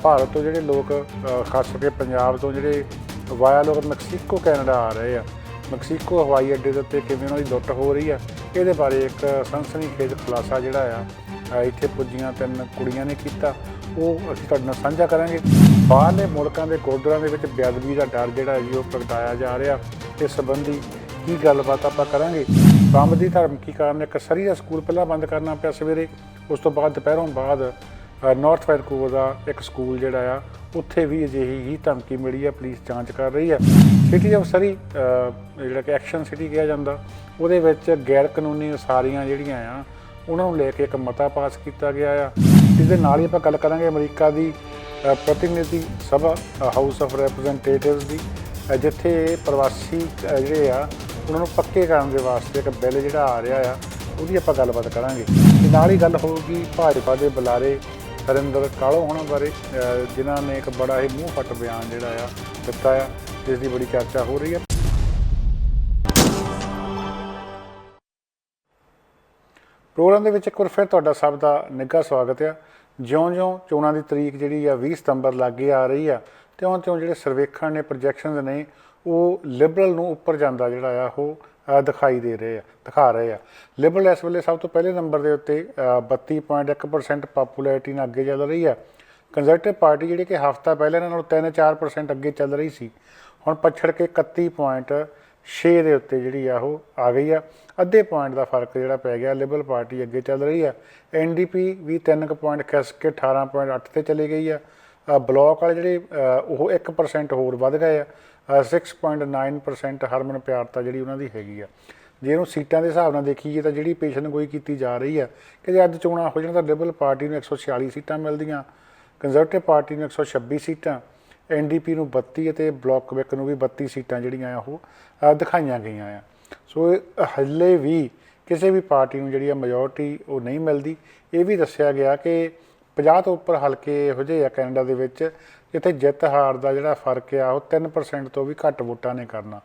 ਭਾਰਤ ਤੋਂ ਜਿਹੜੇ ਲੋਕ ਖਾਸ ਕਰਕੇ ਪੰਜਾਬ ਤੋਂ ਜਿਹੜੇ ਵਾਇਆ ਲੋਕ ਮੈਕਸੀਕੋ ਕੈਨੇਡਾ ਆ ਰਹੇ ਆ, ਮੈਕਸੀਕੋ ਹਵਾਈ ਅੱਡੇ ਦੇ ਉੱਤੇ ਕਿਵੇਂ ਉਹਨਾਂ ਦੀ ਲੁੱਟ ਹੋ ਰਹੀ ਆ, ਇਹਦੇ ਬਾਰੇ ਇੱਕ ਸਨਸਨੀਖੇਜ਼ ਖੁਲਾਸਾ ਜਿਹੜਾ ਆ ਇੱਥੇ ਪੁੱਜੀਆਂ 3 ਕੁੜੀਆਂ ਨੇ ਕੀਤਾ, ਉਹ ਅਸੀਂ ਤੁਹਾਡੇ ਨਾਲ ਸਾਂਝਾ ਕਰਾਂਗੇ। ਬਾਹਰਲੇ ਮੁਲਕਾਂ ਦੇ ਗੁਰਦੁਆਰਿਆਂ ਦੇ ਵਿੱਚ ਬੇਅਦਬੀ ਦਾ ਡਰ ਜਿਹੜਾ ਜੀ ਉਹ ਪ੍ਰਗਟਾਇਆ ਜਾ ਰਿਹਾ, ਇਸ ਸੰਬੰਧੀ ਕੀ ਗੱਲਬਾਤ ਆਪਾਂ ਕਰਾਂਗੇ। ਬੰਬ ਦੀ ਧਮਕੀ ਕਾਰਨ ਇੱਕ ਸਰੀ ਦਾ ਸਕੂਲ ਪਹਿਲਾਂ ਬੰਦ ਕਰਨਾ ਪਿਆ ਸਵੇਰੇ, ਉਸ ਤੋਂ ਬਾਅਦ ਦੁਪਹਿਰੋਂ ਬਾਅਦ ਨਾਰਥ ਵੈਨਕੂਵਰ ਦਾ ਇੱਕ ਸਕੂਲ ਜਿਹੜਾ ਆ ਉੱਥੇ ਵੀ ਅਜਿਹੀ ਹੀ ਧਮਕੀ ਮਿਲੀ ਆ। ਪੁਲਿਸ ਜਾਂਚ ਕਰ ਰਹੀ ਆ। ਸਿਟੀ ਆਫ ਸਰੀ ਜਿਹੜਾ ਕਿ ਐਕਸ਼ਨ ਸਿਟੀ ਕਿਹਾ ਜਾਂਦਾ, ਉਹਦੇ ਵਿੱਚ ਗੈਰ ਕਾਨੂੰਨੀ ਉਸਾਰੀਆਂ ਜਿਹੜੀਆਂ ਆ ਉਹਨਾਂ ਨੂੰ ਲੈ ਕੇ ਇੱਕ ਮਤਾ ਪਾਸ ਕੀਤਾ ਗਿਆ ਆ। ਇਸ ਦੇ ਨਾਲ ਹੀ ਆਪਾਂ ਗੱਲ ਕਰਾਂਗੇ ਅਮਰੀਕਾ ਦੀ ਪ੍ਰਤੀਨਿਧੀ ਸਭਾ ਹਾਊਸ ਆਫ ਰੈਪਰੈਜ਼ੈਂਟੇਟਿਵਸ ਦੀ, ਜਿੱਥੇ ਪ੍ਰਵਾਸੀ ਜਿਹੜੇ ਆ ਉਹਨਾਂ ਨੂੰ ਪੱਕੇ ਕਰਨ ਦੇ ਵਾਸਤੇ ਇੱਕ ਬਿੱਲ ਜਿਹੜਾ ਆ ਰਿਹਾ ਆ, ਉਹਦੀ ਆਪਾਂ ਗੱਲਬਾਤ ਕਰਾਂਗੇ। ਤੇ ਨਾਲ ਹੀ ਗੱਲ ਹੋਊਗੀ ਭਾਜਪਾ ਦੇ ਬੁਲਾਰੇ ਹਰਿੰਦਰ ਕਾਲੋ ਹੋਣਾ ਬਾਰੇ, ਜਿਨ੍ਹਾਂ ਨੇ ਇੱਕ ਬੜਾ ਹੀ ਮੂੰਹ ਫੱਟ ਬਿਆਨ ਜਿਹੜਾ ਆ ਦਿੱਤਾ ਆ, ਜਿਸ ਦੀ ਬੜੀ ਚਰਚਾ ਹੋ ਰਹੀ ਹੈ। ਪ੍ਰੋਗਰਾਮ ਦੇ ਵਿੱਚ ਇੱਕ ਵਾਰ ਫਿਰ ਤੁਹਾਡਾ ਸਭ ਦਾ ਨਿੱਘਾ ਸਵਾਗਤ ਆ। ਜਿਉਂ-ਜਿਉਂ ਚੋਣਾਂ ਦੀ ਤਰੀਕ ਜਿਹੜੀ ਆ 20 ਸਤੰਬਰ ਲਾਗੇ ਆ ਰਹੀ ਆ, ਤਿਉਂ-ਤਿਉਂ ਜਿਹੜੇ ਸਰਵੇਖਣ ਨੇ, ਪ੍ਰੋਜੈਕਸ਼ਨਸ ਨੇ, ਉਹ ਲਿਬਰਲ ਨੂੰ ਉੱਪਰ ਜਾਂਦਾ ਜਿਹੜਾ ਆ ਉਹ ਦਿਖਾ ਰਹੇ ਆ। ਲਿਬਰਲ ਇਸ ਵੇਲੇ ਸਭ ਤੋਂ ਪਹਿਲੇ ਨੰਬਰ ਦੇ ਉੱਤੇ 32.1% ਪਾਪੂਲੈਰਿਟੀ ਨਾਲ ਅੱਗੇ ਚੱਲ ਰਹੀ ਆ। ਕੰਜ਼ਰਵੇਟਿਵ ਪਾਰਟੀ ਜਿਹੜੀ ਕਿ ਹਫ਼ਤਾ ਪਹਿਲਾਂ ਇਹਨਾਂ ਨਾਲੋਂ 3-4% ਅੱਗੇ ਚੱਲ ਰਹੀ ਸੀ, ਹੁਣ ਪਛੜ ਕੇ 31.6 ਦੇ ਉੱਤੇ ਜਿਹੜੀ ਆ ਉਹ ਆ ਗਈ ਆ। ਅੱਧੇ ਪੁਆਇੰਟ ਦਾ ਫਰਕ ਜਿਹੜਾ ਪੈ ਗਿਆ, ਲਿਬਰਲ ਪਾਰਟੀ ਅੱਗੇ ਚੱਲ ਰਹੀ ਆ। NDP ਵੀ 3 ਪੁਆਇੰਟ ਖਿਸ ਕੇ 18.8 ਤੇ ਚਲੀ ਗਈ ਆ। ਬਲੋਕ ਵਾਲੇ ਜਿਹੜੇ ਉਹ 1% ਹੋਰ ਵੱਧ ਗਏ ਆ, 6.9% ਹਰਮਨ ਪਿਆਰਤਾ ਜਿਹੜੀ ਉਹਨਾਂ ਦੀ ਹੈਗੀ ਆ। ਜੇ ਇਹਨੂੰ ਸੀਟਾਂ ਦੇ ਹਿਸਾਬ ਨਾਲ ਦੇਖੀਏ ਤਾਂ ਜਿਹੜੀ ਪੇਸ਼ਨਗੋਈ ਕੀਤੀ ਜਾ ਰਹੀ ਆ ਕਿ ਜੇ ਅੱਜ ਚੋਣਾਂ ਹੋ ਜਾਣ ਤਾਂ ਲਿਬਰਲ ਪਾਰਟੀ ਨੂੰ 146 ਸੀਟਾਂ ਮਿਲਦੀਆਂ, ਕੰਜ਼ਰਵੇਟਿਵ ਪਾਰਟੀ ਨੂੰ 126 ਸੀਟਾਂ, NDP ਨੂੰ 32 ਅਤੇ ਬਲੋਕ ਕਵਿਕ ਨੂੰ ਵੀ 32 ਸੀਟਾਂ ਜਿਹੜੀਆਂ ਉਹ ਦਿਖਾਈਆਂ ਗਈਆਂ ਆ। ਸੋ ਹਲੇ ਵੀ ਕਿਸੇ ਵੀ ਪਾਰਟੀ ਨੂੰ ਜਿਹੜੀ ਆ ਮੈਜੋਰਟੀ ਉਹ ਨਹੀਂ ਮਿਲਦੀ। ਇਹ ਵੀ ਦੱਸਿਆ ਗਿਆ ਕਿ 50 ਤੋਂ ਉੱਪਰ ਹਲਕੇ ਇਹੋ ਜਿਹੇ ਆ ਕੈਨੇਡਾ ਦੇ ਵਿੱਚ ਜਿੱਥੇ ਜਿੱਤ ਹਾਰ ਦਾ ਜਿਹੜਾ ਫਰਕ ਆ ਉਹ 3% ਤੋਂ ਵੀ ਘੱਟ ਵੋਟਾਂ ਨੇ ਕਰਨਾ।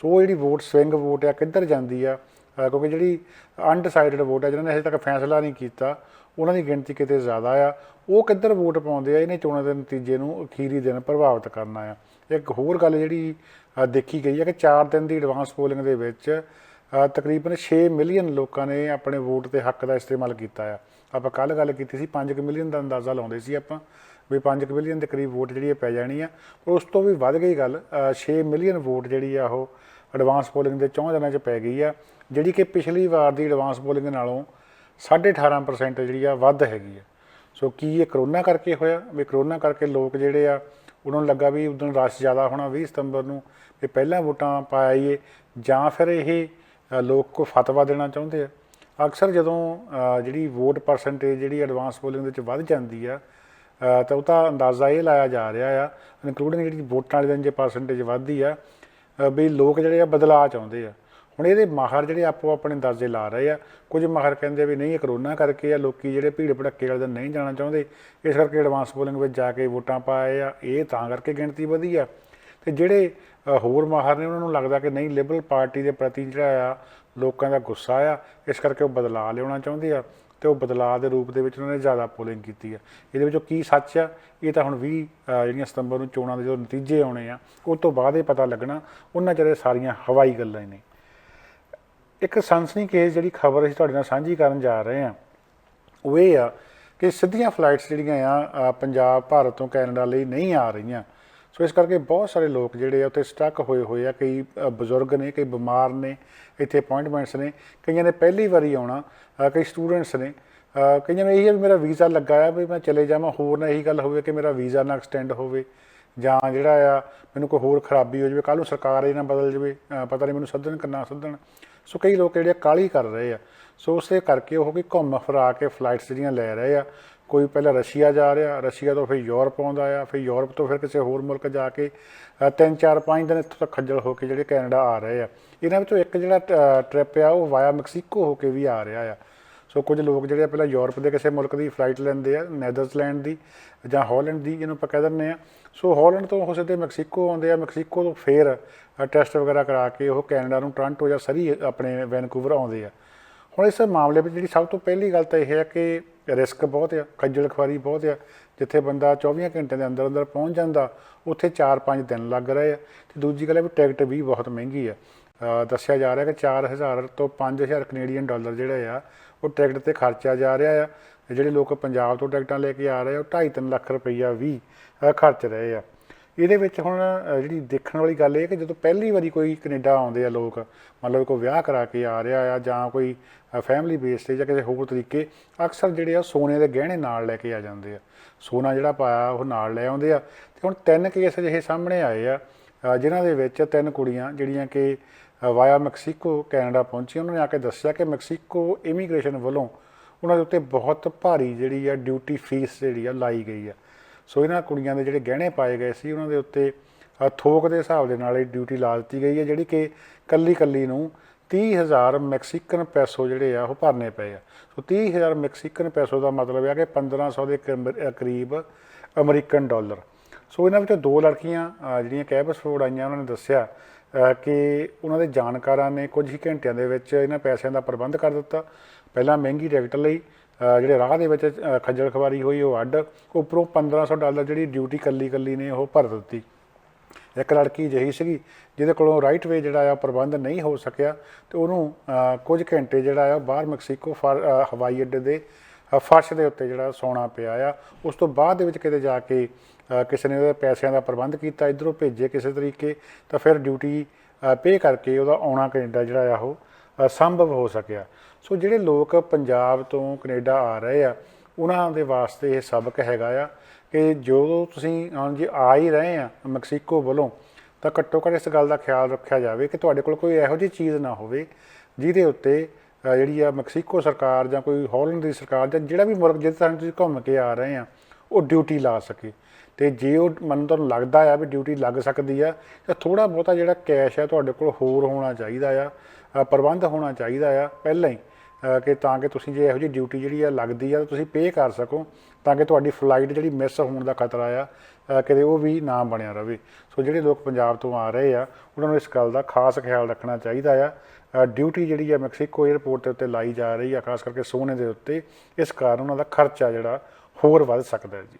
ਸੋ ਉਹ ਜਿਹੜੀ ਵੋਟ ਸਵਿੰਗ ਵੋਟ ਆ ਕਿੱਧਰ ਜਾਂਦੀ ਆ, ਕਿਉਂਕਿ ਜਿਹੜੀ ਅਨਡਿਸਾਈਡਡ ਵੋਟ ਆ ਜਿਹਨਾਂ ਨੇ ਹਜੇ ਤੱਕ ਫੈਸਲਾ ਨਹੀਂ ਕੀਤਾ, ਉਹਨਾਂ ਦੀ ਗਿਣਤੀ ਕਿਤੇ ਜ਼ਿਆਦਾ ਆ, ਉਹ ਕਿੱਧਰ ਵੋਟ ਪਾਉਂਦੇ ਆ, ਇਹਨੇ ਚੋਣਾਂ ਦੇ ਨਤੀਜੇ ਨੂੰ ਅਖੀਰੀ ਦਿਨ ਪ੍ਰਭਾਵਿਤ ਕਰਨਾ ਆ। ਇੱਕ ਹੋਰ ਗੱਲ ਜਿਹੜੀ ਦੇਖੀ ਗਈ ਹੈ ਕਿ 4 ਦਿਨ ਦੀ ਐਡਵਾਂਸ ਪੋਲਿੰਗ ਦੇ ਵਿੱਚ ਤਕਰੀਬਨ 6 ਮਿਲੀਅਨ ਲੋਕਾਂ ਨੇ ਆਪਣੇ ਵੋਟ ਦੇ ਹੱਕ ਦਾ ਇਸਤੇਮਾਲ ਕੀਤਾ ਆ। ਆਪਾਂ ਕੱਲ੍ਹ ਗੱਲ ਕੀਤੀ ਸੀ 5 ਮਿਲੀਅਨ ਦਾ ਅੰਦਾਜ਼ਾ ਲਾਉਂਦੇ ਸੀ ਆਪਾਂ ਵੀ 5 ਮਿਲੀਅਨ ਦੇ ਕਰੀਬ ਵੋਟ ਜਿਹੜੀ ਪੈ ਜਾਣੀ ਆ, ਪਰ ਉਸ ਤੋਂ ਵੀ ਵੱਧ ਗਈ ਗੱਲ। 6 ਮਿਲੀਅਨ ਵੋਟ ਜਿਹੜੀ ਆ ਉਹ ਐਡਵਾਂਸ ਪੋਲਿੰਗ ਦੇ 4 ਦਿਨਾਂ 'ਚ ਪੈ ਗਈ ਆ, ਜਿਹੜੀ ਕਿ ਪਿਛਲੀ ਵਾਰ ਦੀ ਐਡਵਾਂਸ ਪੋਲਿੰਗ ਨਾਲੋਂ 18.5% ਜਿਹੜੀ ਆ ਵੱਧ ਹੈਗੀ ਆ। ਸੋ ਕੀ ਇਹ ਕਰੋਨਾ ਕਰਕੇ ਹੋਇਆ ਵੀ ਕਰੋਨਾ ਕਰਕੇ ਲੋਕ ਜਿਹੜੇ ਆ ਉਹਨਾਂ ਨੂੰ ਲੱਗਾ ਵੀ ਉਦੋਂ ਰਸ਼ ਜ਼ਿਆਦਾ ਹੋਣਾ 20 ਸਤੰਬਰ ਨੂੰ, ਵੀ ਪਹਿਲਾਂ ਵੋਟਾਂ ਪਾ ਆਈਏ, ਜਾਂ ਫਿਰ ਇਹ ਲੋਕ ਕੋਈ ਫਤਵਾ ਦੇਣਾ ਚਾਹੁੰਦੇ ਆ। ਅਕਸਰ ਜਦੋਂ ਜਿਹੜੀ ਵੋਟ ਪਰਸੈਂਟੇਜ ਜਿਹੜੀ ਐਡਵਾਂਸ ਪੋਲਿੰਗ ਦੇ ਵਿੱਚ ਵੱਧ ਜਾਂਦੀ ਆ ਤਾਂ ਉਹਦਾ ਅੰਦਾਜ਼ਾ ਇਹ ਲਾਇਆ ਜਾ ਰਿਹਾ ਆ, ਇਨਕਲੂਡਿੰਗ ਜਿਹੜੀ ਵੋਟਾਂ ਵਾਲੇ ਦਿਨ ਜੇ ਪਰਸੈਂਟੇਜ ਵੱਧਦੀ ਆ ਵੀ ਲੋਕ ਜਿਹੜੇ ਆ ਬਦਲਾਅ ਚਾਹੁੰਦੇ ਆ। ਹੁਣ ਇਹਦੇ ਮਾਹਰ ਜਿਹੜੇ ਆਪੋ ਆਪਣੇ ਅੰਦਾਜ਼ੇ ਲਾ ਰਹੇ ਆ। ਕੁਝ ਮਾਹਰ ਕਹਿੰਦੇ ਵੀ ਨਹੀਂ, ਇਹ ਕਰੋਨਾ ਕਰਕੇ ਆ, ਲੋਕ ਜਿਹੜੇ ਭੀੜ ਭੜੱਕੇ ਵਾਲੇ ਦਿਨ ਨਹੀਂ ਜਾਣਾ ਚਾਹੁੰਦੇ, ਇਸ ਕਰਕੇ ਐਡਵਾਂਸ ਪੋਲਿੰਗ ਵਿੱਚ ਜਾ ਕੇ ਵੋਟਾਂ ਪਾਏ ਆ, ਇਹ ਤਾਂ ਕਰਕੇ ਗਿਣਤੀ ਵਧੀ ਆ। ਅਤੇ ਜਿਹੜੇ ਹੋਰ ਮਾਹਰ ਨੇ ਉਹਨਾਂ ਨੂੰ ਲੱਗਦਾ ਕਿ ਨਹੀਂ, ਲਿਬਰਲ ਪਾਰਟੀ ਦੇ ਪ੍ਰਤੀ ਜਿਹੜਾ ਆ ਲੋਕਾਂ ਦਾ ਗੁੱਸਾ ਆ, ਇਸ ਕਰਕੇ ਉਹ ਬਦਲਾਅ ਲਿਆਉਣਾ ਚਾਹੁੰਦੇ ਆ, ਅਤੇ ਉਹ ਬਦਲਾਅ ਦੇ ਰੂਪ ਦੇ ਵਿੱਚ ਉਹਨਾਂ ਨੇ ਜ਼ਿਆਦਾ ਪੋਲਿੰਗ ਕੀਤੀ ਆ। ਇਹਦੇ ਵਿੱਚੋਂ ਕੀ ਸੱਚ ਆ, ਇਹ ਤਾਂ ਹੁਣ 20 ਜਿਹੜੀਆਂ ਸਤੰਬਰ ਨੂੰ ਚੋਣਾਂ ਦੇ ਜਦੋਂ ਨਤੀਜੇ ਆਉਣੇ ਆ ਉਹ ਤੋਂ ਬਾਅਦ ਇਹ ਪਤਾ ਲੱਗਣਾ। ਉਹਨਾਂ ਚਿਰ ਸਾਰੀਆਂ ਹਵਾਈ ਗੱਲਾਂ ਨੇ। ਇੱਕ ਸਨਸਨੀਖੇਜ਼ ਜਿਹੜੀ ਖਬਰ ਅਸੀਂ ਤੁਹਾਡੇ ਨਾਲ ਸਾਂਝੀ ਕਰਨ ਜਾ ਰਹੇ ਹਾਂ ਉਹ ਇਹ ਆ ਕਿ ਸਿੱਧੀਆਂ ਫਲਾਈਟਸ ਜਿਹੜੀਆਂ ਆ ਪੰਜਾਬ ਭਾਰਤ ਤੋਂ ਕੈਨੇਡਾ ਲਈ ਨਹੀਂ ਆ ਰਹੀਆਂ। ਸੋ ਇਸ ਕਰਕੇ ਬਹੁਤ ਸਾਰੇ ਲੋਕ ਜਿਹੜੇ ਆ ਉੱਥੇ ਸਟਕ ਹੋਏ ਆ। ਕਈ ਬਜ਼ੁਰਗ ਨੇ, ਕਈ ਬਿਮਾਰ ਨੇ, ਇੱਥੇ ਅਪੁਆਇੰਟਮੈਂਟਸ ਨੇ, ਕਈਆਂ ਨੇ ਪਹਿਲੀ ਵਾਰੀ ਆਉਣਾ, ਕਈ ਸਟੂਡੈਂਟਸ ਨੇ, ਕਈਆਂ ਨੂੰ ਇਹੀ ਹੈ ਵੀ ਮੇਰਾ ਵੀਜ਼ਾ ਲੱਗਾ ਆ ਵੀ ਮੈਂ ਚਲੇ ਜਾਵਾਂ, ਹੋਰ ਨਾ ਇਹੀ ਗੱਲ ਹੋਵੇ ਕਿ ਮੇਰਾ ਵੀਜ਼ਾ ਨਾ ਐਕਸਟੈਂਡ ਹੋਵੇ, ਜਾਂ ਜਿਹੜਾ ਆ ਮੈਨੂੰ ਕੋਈ ਹੋਰ ਖਰਾਬੀ ਹੋ ਜਾਵੇ, ਕੱਲ੍ਹ ਨੂੰ ਸਰਕਾਰ ਇਹ ਨਾ ਬਦਲ ਜਾਵੇ, ਪਤਾ ਨਹੀਂ ਮੈਨੂੰ ਸੱਦਣ ਕਿ ਨਾ ਸੱਦਣ। ਸੋ ਕਈ ਲੋਕ ਜਿਹੜੇ ਕਾਹਲੀ ਕਰ ਰਹੇ ਆ। ਸੋ ਉਸੇ ਕਰਕੇ ਉਹ ਵੀ ਘੁੰਮ ਫਿਰਾ ਕੇ ਫਲਾਈਟਸ ਜਿਹੜੀਆਂ ਲੈ ਰਹੇ ਆ। ਕੋਈ ਪਹਿਲਾਂ ਰਸ਼ੀਆ ਜਾ ਰਿਹਾ, ਰਸ਼ੀਆ ਤੋਂ ਫਿਰ ਯੂਰਪ ਆਉਂਦਾ ਆ, ਫਿਰ ਯੂਰਪ ਤੋਂ ਫਿਰ ਕਿਸੇ ਹੋਰ ਮੁਲਕ ਜਾ ਕੇ 3-4-5 ਦਿਨ ਇੱਥੋਂ ਤੱਕ ਖੱਜਲ ਹੋ ਕੇ ਜਿਹੜੇ ਕੈਨੇਡਾ ਆ ਰਹੇ ਆ। ਇਹਨਾਂ ਵਿੱਚੋਂ ਇੱਕ ਜਿਹੜਾ ਟ੍ਰਿਪ ਆ ਉਹ ਵਾਇਆ ਮੈਕਸੀਕੋ ਹੋ ਕੇ ਵੀ ਆ ਰਿਹਾ ਆ। ਸੋ ਕੁਝ ਲੋਕ ਜਿਹੜੇ ਪਹਿਲਾਂ ਯੂਰਪ ਦੇ ਕਿਸੇ ਮੁਲਕ ਦੀ ਫਲਾਈਟ ਲੈਂਦੇ ਆ, ਨੈਦਰਲੈਂਡ ਦੀ ਜਾਂ ਹਾਲੈਂਡ ਦੀ, ਜਿਹਨੂੰ ਆਪਾਂ ਕਹਿ ਦਿੰਦੇ ਹਾਂ। ਸੋ ਹਾਲੈਂਡ ਤੋਂ ਉਹ ਸਿੱਧੇ ਮੈਕਸੀਕੋ ਆਉਂਦੇ ਆ, ਮੈਕਸੀਕੋ ਤੋਂ ਫਿਰ ਟੈਸਟ ਵਗੈਰਾ ਕਰਾ ਕੇ ਉਹ ਕੈਨੇਡਾ ਨੂੰ ਟੋਰਾਂਟੋ ਜਾਂ ਸਰੀ ਆਪਣੇ ਵੈਨਕੂਵਰ ਆਉਂਦੇ ਆ। ਹੁਣ ਇਸ ਮਾमਲੇ ਵਿੱਚ ਜਿਹੜੀ ਸਭ ਤੋਂ ਪਹਿਲੀ ਗੱਲ ਤਾਂ ਇਹ ਹੈ ਕਿ ਰਿਸਕ ਬਹੁਤ ਆ, ਖੱਜਲ ਖੁਆਰੀ ਬਹੁਤ ਆ। ਜਿੱਥੇ ਬੰਦਾ 24 ਘੰਟੇ ਦੇ ਅੰਦਰ ਅੰਦਰ ਪਹੁੰਚ ਜਾਂਦਾ, ਉੱਥੇ 4-5 ਦਿਨ ਲੱਗ ਰਹੇ ਆ। ਅਤੇ ਦੂਜੀ ਗੱਲ ਹੈ ਵੀ ਟਿਕਟ ਵੀ ਬਹੁਤ ਮਹਿੰਗੀ ਆ। ਦੱਸਿਆ ਜਾ ਰਿਹਾ ਕਿ 4000 ਤੋਂ 5000 ਕੈਨੇਡੀਅਨ ਡਾਲਰ ਜਿਹੜੇ ਆ ਉਹ ਟਿਕਟ 'ਤੇ ਖਰਚਿਆ ਜਾ ਰਿਹਾ ਆ। ਜਿਹੜੇ ਲੋਕ ਪੰਜਾਬ ਤੋਂ ਟਿਕਟਾਂ ਲੈ ਕੇ ਆ ਰਹੇ ਆ ਉਹ 2.5-3 ਲੱਖ ਰੁਪਈਆ ਵੀ ਖਰਚ ਰਹੇ ਆ। ਇਹਦੇ ਵਿੱਚ ਹੁਣ ਜਿਹੜੀ ਦੇਖਣ ਵਾਲੀ ਗੱਲ ਇਹ ਕਿ ਜਦੋਂ ਪਹਿਲੀ ਵਾਰੀ ਕੋਈ ਕੈਨੇਡਾ ਆਉਂਦੇ ਆ ਲੋਕ, ਮਤਲਬ ਕੋਈ ਵਿਆਹ ਕਰਾ ਕੇ ਆ ਰਿਹਾ ਆ ਜਾਂ ਕੋਈ ਫੈਮਿਲੀ ਬੇਸ 'ਤੇ ਜਾਂ ਕਿਸੇ ਹੋਰ ਤਰੀਕੇ, ਅਕਸਰ ਜਿਹੜੇ ਆ ਸੋਨੇ ਦੇ ਗਹਿਣੇ ਨਾਲ ਲੈ ਕੇ ਆ ਜਾਂਦੇ ਆ। ਸੋਨਾ ਜਿਹੜਾ ਪਾਇਆ ਉਹ ਨਾਲ ਲੈ ਆਉਂਦੇ ਆ। ਅਤੇ ਹੁਣ 3 ਕੇਸ ਅਜਿਹੇ ਸਾਹਮਣੇ ਆਏ ਆ ਜਿਨ੍ਹਾਂ ਦੇ ਵਿੱਚ 3 ਕੁੜੀਆਂ ਜਿਹੜੀਆਂ ਕਿ ਵਾਇਆ ਮੈਕਸੀਕੋ ਕੈਨੇਡਾ ਪਹੁੰਚੀਆਂ। ਉਹਨਾਂ ਨੇ ਆ ਕੇ ਦੱਸਿਆ ਕਿ ਮੈਕਸੀਕੋ ਇਮੀਗ੍ਰੇਸ਼ਨ ਵੱਲੋਂ ਉਹਨਾਂ ਦੇ ਉੱਤੇ ਬਹੁਤ ਭਾਰੀ ਜਿਹੜੀ ਆ ਡਿਊਟੀ ਫੀਸ ਜਿਹੜੀ ਆ ਲਾਈ ਗਈ ਆ। ਸੋ ਇਹਨਾਂ ਕੁੜੀਆਂ ਦੇ ਜਿਹੜੇ ਗਹਿਣੇ ਪਾਏ ਗਏ ਸੀ ਉਹਨਾਂ ਦੇ ਉੱਤੇ ਥੋਕ ਦੇ ਹਿਸਾਬ ਦੇ ਨਾਲ ਇਹ ਡਿਊਟੀ ਲਾ ਦਿੱਤੀ ਗਈ ਹੈ, ਜਿਹੜੀ ਕਿ ਕੱਲੀ ਨੂੰ 30,000 ਮੈਕਸੀਕਨ ਪੈਸੋ ਜਿਹੜੇ ਆ ਉਹ ਭਰਨੇ ਪਏ ਆ। ਸੋ 30,000 ਮੈਕਸੀਕਨ ਪੈਸੋ ਦਾ ਮਤਲਬ ਹੈ ਕਿ 1500 ਦੇ ਕਰੀਬ ਅਮਰੀਕਨ ਡਾਲਰ। ਸੋ ਇਹਨਾਂ ਵਿੱਚੋਂ 2 ਲੜਕੀਆਂ ਜਿਹੜੀਆਂ ਕੈਬਸਫੋਰਡ ਆਈਆਂ, ਉਹਨਾਂ ਨੇ ਦੱਸਿਆ ਕਿ ਉਹਨਾਂ ਦੇ ਜਾਣਕਾਰਾਂ ਨੇ ਕੁਝ ਹੀ ਘੰਟਿਆਂ ਦੇ ਵਿੱਚ ਇਹਨਾਂ ਪੈਸਿਆਂ ਦਾ ਪ੍ਰਬੰਧ ਕਰ ਦਿੱਤਾ। ਪਹਿਲਾਂ ਮਹਿੰਗੀ ਟਿਕਟ ਲਈ ਜਿਹੜੇ ਰਾਹ ਦੇ ਵਿੱਚ ਖੱਜਲ ਖਵਾਰੀ ਹੋਈ ਉਹ ਅੱਡ, ਉੱਪਰੋਂ 1500 ਡਾਲਰ ਜਿਹੜੀ ਡਿਊਟੀ ਕੱਲੀ ਨੇ ਉਹ ਭਰ ਦਿੱਤੀ। ਇੱਕ ਲੜਕੀ ਅਜਿਹੀ ਸੀਗੀ ਜਿਹਦੇ ਕੋਲੋਂ ਰਾਈਟ ਵੇ ਜਿਹੜਾ ਆ ਪ੍ਰਬੰਧ ਨਹੀਂ ਹੋ ਸਕਿਆ ਅਤੇ ਉਹਨੂੰ ਕੁਝ ਘੰਟੇ ਜਿਹੜਾ ਆ ਬਾਹਰ ਮੈਕਸੀਕੋ ਹਵਾਈ ਅੱਡੇ ਦੇ ਫਰਸ਼ ਦੇ ਉੱਤੇ ਜਿਹੜਾ ਸੌਣਾ ਪਿਆ ਆ। ਉਸ ਤੋਂ ਬਾਅਦ ਦੇ ਵਿੱਚ ਕਿਤੇ ਜਾ ਕੇ ਕਿਸੇ ਨੇ ਉਹਦੇ ਪੈਸਿਆਂ ਦਾ ਪ੍ਰਬੰਧ ਕੀਤਾ, ਇੱਧਰੋਂ ਭੇਜੇ ਕਿਸੇ ਤਰੀਕੇ, ਤਾਂ ਫਿਰ ਡਿਊਟੀ ਪੇ ਕਰਕੇ ਉਹਦਾ ਆਉਣਾ ਕੈਨੇਡਾ ਜਿਹੜਾ ਆ ਉਹ ਸੰਭਵ ਹੋ ਸਕਿਆ। ਸੋ ਜਿਹੜੇ ਲੋਕ ਪੰਜਾਬ ਤੋਂ ਕੈਨੇਡਾ ਆ ਰਹੇ ਆ ਉਹਨਾਂ ਦੇ ਵਾਸਤੇ ਇਹ ਸਬਕ ਹੈਗਾ ਆ ਕਿ ਜਦੋਂ ਤੁਸੀਂ ਹੁਣ ਜੇ ਆ ਹੀ ਰਹੇ ਆ ਮੈਕਸੀਕੋ ਵੱਲੋਂ, ਤਾਂ ਘੱਟੋ ਘੱਟ ਇਸ ਗੱਲ ਦਾ ਖਿਆਲ ਰੱਖਿਆ ਜਾਵੇ ਕਿ ਤੁਹਾਡੇ ਕੋਲ ਕੋਈ ਇਹੋ ਜਿਹੀ ਚੀਜ਼ ਨਾ ਹੋਵੇ ਜਿਹਦੇ ਉੱਤੇ ਜਿਹੜੀ ਆ ਮੈਕਸੀਕੋ ਸਰਕਾਰ ਜਾਂ ਕੋਈ ਹਾਲੈਂਡ ਦੀ ਸਰਕਾਰ ਜਾਂ ਜਿਹੜਾ ਵੀ ਮੁਲਕ ਜਿੱਥੇ ਤੁਸੀਂ ਘੁੰਮ ਕੇ ਆ ਰਹੇ ਆ ਉਹ ਡਿਊਟੀ ਲਾ ਸਕੇ। ਅਤੇ ਜੇ ਉਹ ਮੈਨੂੰ ਤੁਹਾਨੂੰ ਲੱਗਦਾ ਆ ਵੀ ਡਿਊਟੀ ਲੱਗ ਸਕਦੀ ਆ, ਤਾਂ ਥੋੜ੍ਹਾ ਬਹੁਤਾ ਜਿਹੜਾ ਕੈਸ਼ ਆ ਤੁਹਾਡੇ ਕੋਲ ਹੋਰ ਹੋਣਾ ਚਾਹੀਦਾ ਆ, ਪ੍ਰਬੰਧ ਹੋਣਾ ਚਾਹੀਦਾ ਆ ਪਹਿਲਾਂ ਹੀ, ਕਿ ਤਾਂ ਕਿ ਤੁਸੀਂ ਜੇ ਇਹੋ ਜਿਹੀ ਡਿਊਟੀ ਜਿਹੜੀ ਆ ਲੱਗਦੀ ਆ ਤਾਂ ਤੁਸੀਂ ਪੇ ਕਰ ਸਕੋ, ਤਾਂ ਕਿ ਤੁਹਾਡੀ ਫਲਾਈਟ ਜਿਹੜੀ ਮਿਸ ਹੋਣ ਦਾ ਖਤਰਾ ਆ ਕਿਤੇ ਉਹ ਵੀ ਨਾ ਬਣਿਆ ਰਹੇ। ਸੋ ਜਿਹੜੇ ਲੋਕ ਪੰਜਾਬ ਤੋਂ ਆ ਰਹੇ ਆ ਉਹਨਾਂ ਨੂੰ ਇਸ ਗੱਲ ਦਾ ਖਾਸ ਖਿਆਲ ਰੱਖਣਾ ਚਾਹੀਦਾ ਆ। ਡਿਊਟੀ ਜਿਹੜੀ ਆ ਮੈਕਸੀਕੋ ਏਅਰਪੋਰਟ ਦੇ ਉੱਤੇ ਲਾਈ ਜਾ ਰਹੀ ਆ, ਖਾਸ ਕਰਕੇ ਸੋਨੇ ਦੇ ਉੱਤੇ, ਇਸ ਕਾਰਨ ਉਹਨਾਂ ਦਾ ਖਰਚਾ ਜਿਹੜਾ ਹੋਰ ਵੱਧ ਸਕਦਾ ਜੀ।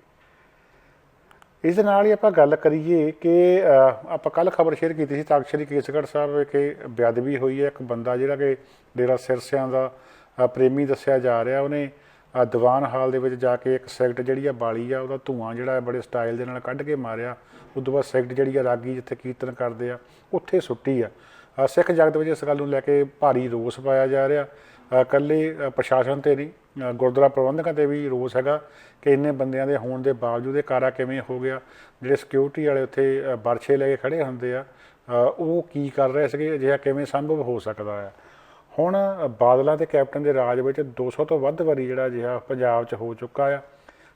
ਇਸ ਦੇ ਨਾਲ ਹੀ ਆਪਾਂ ਗੱਲ ਕਰੀਏ ਕਿ ਆਪਾਂ ਕੱਲ੍ਹ ਖਬਰ ਸ਼ੇਅਰ ਕੀਤੀ ਸੀ ਤਖ਼ਤ ਸ੍ਰੀ ਕੇਸਗੜ੍ਹ ਸਾਹਿਬ ਵਿਖੇ ਬੇਅਦਬੀ ਹੋਈ ਹੈ। ਇੱਕ ਬੰਦਾ ਜਿਹੜਾ ਕਿ ਡੇਰਾ ਸਿਰਸਿਆਂ ਦਾ ਪ੍ਰੇਮੀ ਦੱਸਿਆ ਜਾ ਰਿਹਾ, ਉਹਨੇ ਦੀਵਾਨ ਹਾਲ ਦੇ ਵਿੱਚ ਜਾ ਕੇ ਇੱਕ ਸਿਗਰਟ ਜਿਹੜੀ ਆ ਬਾਲੀ ਆ, ਉਹਦਾ ਧੂੰਆਂ ਜਿਹੜਾ ਬੜੇ ਸਟਾਈਲ ਦੇ ਨਾਲ ਕੱਢ ਕੇ ਮਾਰਿਆ। ਉਸ ਤੋਂ ਬਾਅਦ ਸਿਗਰਟ ਜਿਹੜੀ ਆ ਰਾਗੀ ਜਿੱਥੇ ਕੀਰਤਨ ਕਰਦੇ ਆ ਉੱਥੇ ਸੁੱਟੀ ਆ। ਸਿੱਖ ਜਗਤ ਵਿੱਚ ਇਸ ਗੱਲ ਨੂੰ ਲੈ ਕੇ ਭਾਰੀ ਰੋਸ ਪਾਇਆ ਜਾ ਰਿਹਾ। ਇਕੱਲੇ ਪ੍ਰਸ਼ਾਸਨ 'ਤੇ ਨਹੀਂ, ਗੁਰਦੁਆਰਾ ਪ੍ਰਬੰਧਕਾਂ 'ਤੇ ਵੀ ਰੋਸ ਹੈਗਾ ਕਿ ਇੰਨੇ ਬੰਦਿਆਂ ਦੇ ਹੋਣ ਦੇ ਬਾਵਜੂਦ ਇਹ ਕਾਰਾ ਕਿਵੇਂ ਹੋ ਗਿਆ। ਜਿਹੜੇ ਸਿਕਿਉਰਿਟੀ ਵਾਲੇ ਉੱਥੇ ਬਰਛੇ ਲੈ ਕੇ ਖੜ੍ਹੇ ਹੁੰਦੇ ਆ, ਉਹ ਕੀ ਕਰ ਰਹੇ ਸੀਗੇ, ਅਜਿਹਾ ਕਿਵੇਂ ਸੰਭਵ ਹੋ ਸਕਦਾ ਆ। ਹੁਣ ਬਾਦਲਾਂ ਅਤੇ ਕੈਪਟਨ ਦੇ ਰਾਜ ਵਿੱਚ 200 ਤੋਂ ਵੱਧ ਵਾਰੀ ਜਿਹੜਾ ਅਜਿਹਾ ਪੰਜਾਬ 'ਚ ਹੋ ਚੁੱਕਾ ਆ।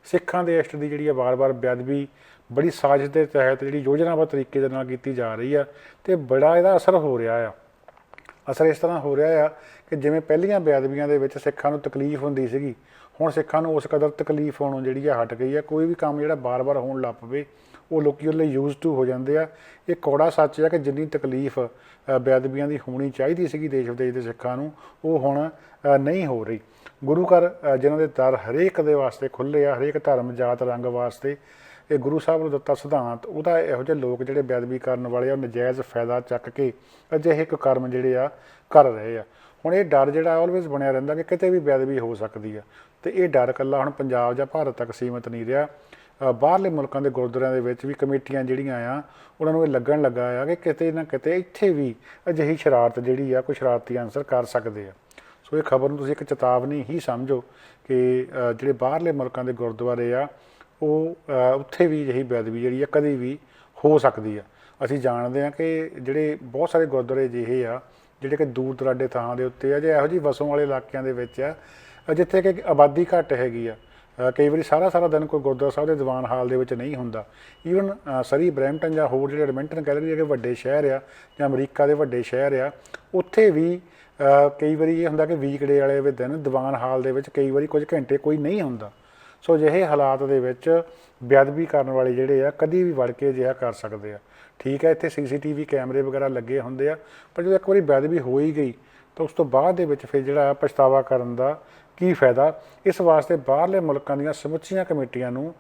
ਸਿੱਖਾਂ ਦੇ ਇਸ਼ਟ ਦੀ ਜਿਹੜੀ ਆ ਵਾਰ-ਵਾਰ ਬੇਅਦਬੀ ਬੜੀ ਸਾਜ਼ਿਸ਼ ਦੇ ਤਹਿਤ ਜਿਹੜੀ ਯੋਜਨਾਬੱਧ ਤਰੀਕੇ ਦੇ ਨਾਲ ਕੀਤੀ ਜਾ ਰਹੀ ਆ, ਅਤੇ ਬੜਾ ਇਹਦਾ ਅਸਰ ਹੋ ਰਿਹਾ ਆ। ਅਸਰ ਇਸ ਤਰ੍ਹਾਂ ਹੋ ਰਿਹਾ ਆ ਕਿ ਜਿਵੇਂ ਪਹਿਲੀਆਂ ਬੇਅਦਬੀਆਂ ਦੇ ਵਿੱਚ ਸਿੱਖਾਂ ਨੂੰ ਤਕਲੀਫ ਹੁੰਦੀ ਸੀਗੀ, ਹੁਣ ਸਿੱਖਾਂ ਨੂੰ ਉਸ ਕਦਰ ਤਕਲੀਫ ਹੋਣੋਂ ਜਿਹੜੀ ਆ ਹਟ ਗਈ ਆ। ਕੋਈ ਵੀ ਕੰਮ ਜਿਹੜਾ ਬਾਰ-ਬਾਰ ਹੋਣ ਲੱਗ ਪਵੇ ਉਹ ਲੋਕ ਉਹਦੇ ਲਈ ਯੂਜ਼ ਟੂ ਹੋ ਜਾਂਦੇ ਆ। ਇਹ ਕੌੜਾ ਸੱਚ ਆ ਕਿ ਜਿੰਨੀ ਤਕਲੀਫ ਬੇਅਦਬੀਆਂ ਦੀ ਹੋਣੀ ਚਾਹੀਦੀ ਸੀਗੀ ਦੇਸ਼ ਵਿਦੇਸ਼ ਦੇ ਸਿੱਖਾਂ ਨੂੰ, ਉਹ ਹੁਣ ਨਹੀਂ ਹੋ ਰਹੀ। ਗੁਰੂ ਘਰ ਜਿਨ੍ਹਾਂ ਦੇ ਦਰ ਹਰੇਕ ਦੇ ਵਾਸਤੇ ਖੁੱਲ੍ਹੇ ਆ, ਹਰੇਕ ਧਰਮ ਜਾਤ ਰੰਗ ਵਾਸਤੇ, ਇਹ ਗੁਰੂ ਸਾਹਿਬ ਨੂੰ ਦਿੱਤਾ ਸਿਧਾਂਤ, ਉਹਦਾ ਇਹੋ ਜਿਹੇ ਲੋਕ ਜਿਹੜੇ ਬੇਅਦਬੀ ਕਰਨ ਵਾਲੇ ਆ ਉਹ ਨਜਾਇਜ਼ ਫਾਇਦਾ ਚੱਕ ਕੇ ਅਜਿਹੇ ਕੁਕਰਮ ਜਿਹੜੇ ਆ ਕਰ ਰਹੇ ਆ। ਹੁਣ ਇਹ ਡਰ ਜਿਹੜਾ ਆਲਵੇਜ਼ ਬਣਿਆ ਰਹਿੰਦਾ ਕਿ ਕਿਤੇ ਵੀ ਬੇਅਦਬੀ ਹੋ ਸਕਦੀ ਆ, ਅਤੇ ਇਹ ਡਰ ਇਕੱਲਾ ਹੁਣ ਪੰਜਾਬ ਜਾਂ ਭਾਰਤ ਤੱਕ ਸੀਮਿਤ ਨਹੀਂ ਰਿਹਾ। ਬਾਹਰਲੇ ਮੁਲਕਾਂ ਦੇ ਗੁਰਦੁਆਰਿਆਂ ਦੇ ਵਿੱਚ ਵੀ ਕਮੇਟੀਆਂ ਜਿਹੜੀਆਂ ਆ ਉਹਨਾਂ ਨੂੰ ਇਹ ਲੱਗਣ ਲੱਗਾ ਆ ਕਿ ਕਿਤੇ ਨਾ ਕਿਤੇ ਇੱਥੇ ਵੀ ਅਜਿਹੀ ਸ਼ਰਾਰਤ ਜਿਹੜੀ ਆ ਕੋਈ ਸ਼ਰਾਰਤੀ ਅਨਸਰ ਕਰ ਸਕਦੇ ਆ। ਸੋ ਇਹ ਖਬਰ ਨੂੰ ਤੁਸੀਂ ਇੱਕ ਚੇਤਾਵਨੀ ਹੀ ਸਮਝੋ ਕਿ ਜਿਹੜੇ ਬਾਹਰਲੇ ਮੁਲਕਾਂ ਦੇ ਗੁਰਦੁਆਰੇ ਆ ਉਹ ਉੱਥੇ ਵੀ ਅਜਿਹੀ ਬੇਅਦਬੀ ਜਿਹੜੀ ਆ ਕਦੇ ਵੀ ਹੋ ਸਕਦੀ ਆ। ਅਸੀਂ ਜਾਣਦੇ ਹਾਂ ਕਿ ਜਿਹੜੇ ਬਹੁਤ ਸਾਰੇ ਗੁਰਦੁਆਰੇ ਅਜਿਹੇ ਆ ਜਿਹੜੇ ਕਿ ਦੂਰ ਦੁਰਾਡੇ ਥਾਂ ਦੇ ਉੱਤੇ ਆ, ਜੇ ਇਹੋ ਜਿਹੀ ਵਸੋਂ ਵਾਲੇ ਇਲਾਕਿਆਂ ਦੇ ਵਿੱਚ ਆ ਜਿੱਥੇ ਕਿ ਆਬਾਦੀ ਘੱਟ ਹੈਗੀ ਆ। ਕਈ ਵਾਰੀ ਸਾਰਾ ਦਿਨ ਕੋਈ ਗੁਰਦੁਆਰਾ ਸਾਹਿਬ ਦੇ ਦੀਵਾਨ ਹਾਲ ਦੇ ਵਿੱਚ ਨਹੀਂ ਹੁੰਦਾ। ਈਵਨ ਸਰੀ ਬਰੈਂਪਟਨ ਜਾਂ ਹੋਰ ਜਿਹੜੇ ਐਡਮਿੰਟਨ ਕਹਿ ਲਈਏ ਕਿ ਵੱਡੇ ਸ਼ਹਿਰ ਆ ਜਾਂ ਅਮਰੀਕਾ ਦੇ ਵੱਡੇ ਸ਼ਹਿਰ ਆ, ਉੱਥੇ ਵੀ ਕਈ ਵਾਰੀ ਇਹ ਹੁੰਦਾ ਕਿ ਵੀਕਡੇ ਵਾਲੇ ਦਿਨ ਦੀਵਾਨ ਹਾਲ ਦੇ ਵਿੱਚ ਕਈ ਵਾਰੀ ਕੁਝ ਘੰਟੇ ਕੋਈ ਨਹੀਂ ਹੁੰਦਾ। ਸੋ ਅਜਿਹੇ ਹਾਲਾਤ ਦੇ ਵਿੱਚ ਬੇਅਦਬੀ ਕਰਨ ਵਾਲੇ ਜਿਹੜੇ ਆ ਕਦੀ ਵੀ ਵੜ ਕੇ ਅਜਿਹਾ ਕਰ ਸਕਦੇ ਆ। ਠੀਕ ਹੈ, ਇੱਥੇ CCTV ਕੈਮਰੇ ਵਗੈਰਾ ਲੱਗੇ ਹੁੰਦੇ ਆ, ਪਰ ਜਦੋਂ ਇੱਕ ਵਾਰੀ ਬੇਅਦਬੀ ਹੋ ਹੀ ਗਈ ਤਾਂ ਉਸ ਤੋਂ ਬਾਅਦ ਦੇ ਵਿੱਚ ਫਿਰ ਜਿਹੜਾ ਪਛਤਾਵਾ ਕਰਨ ਦਾ ਕੀ ਫਾਇਦਾ। ਇਸ ਵਾਸਤੇ ਬਾਹਰਲੇ ਮੁਲਕਾਂ ਦੀਆਂ ਸਮੁੱਚੀਆਂ ਕਮੇਟੀਆਂ ਨੂੰ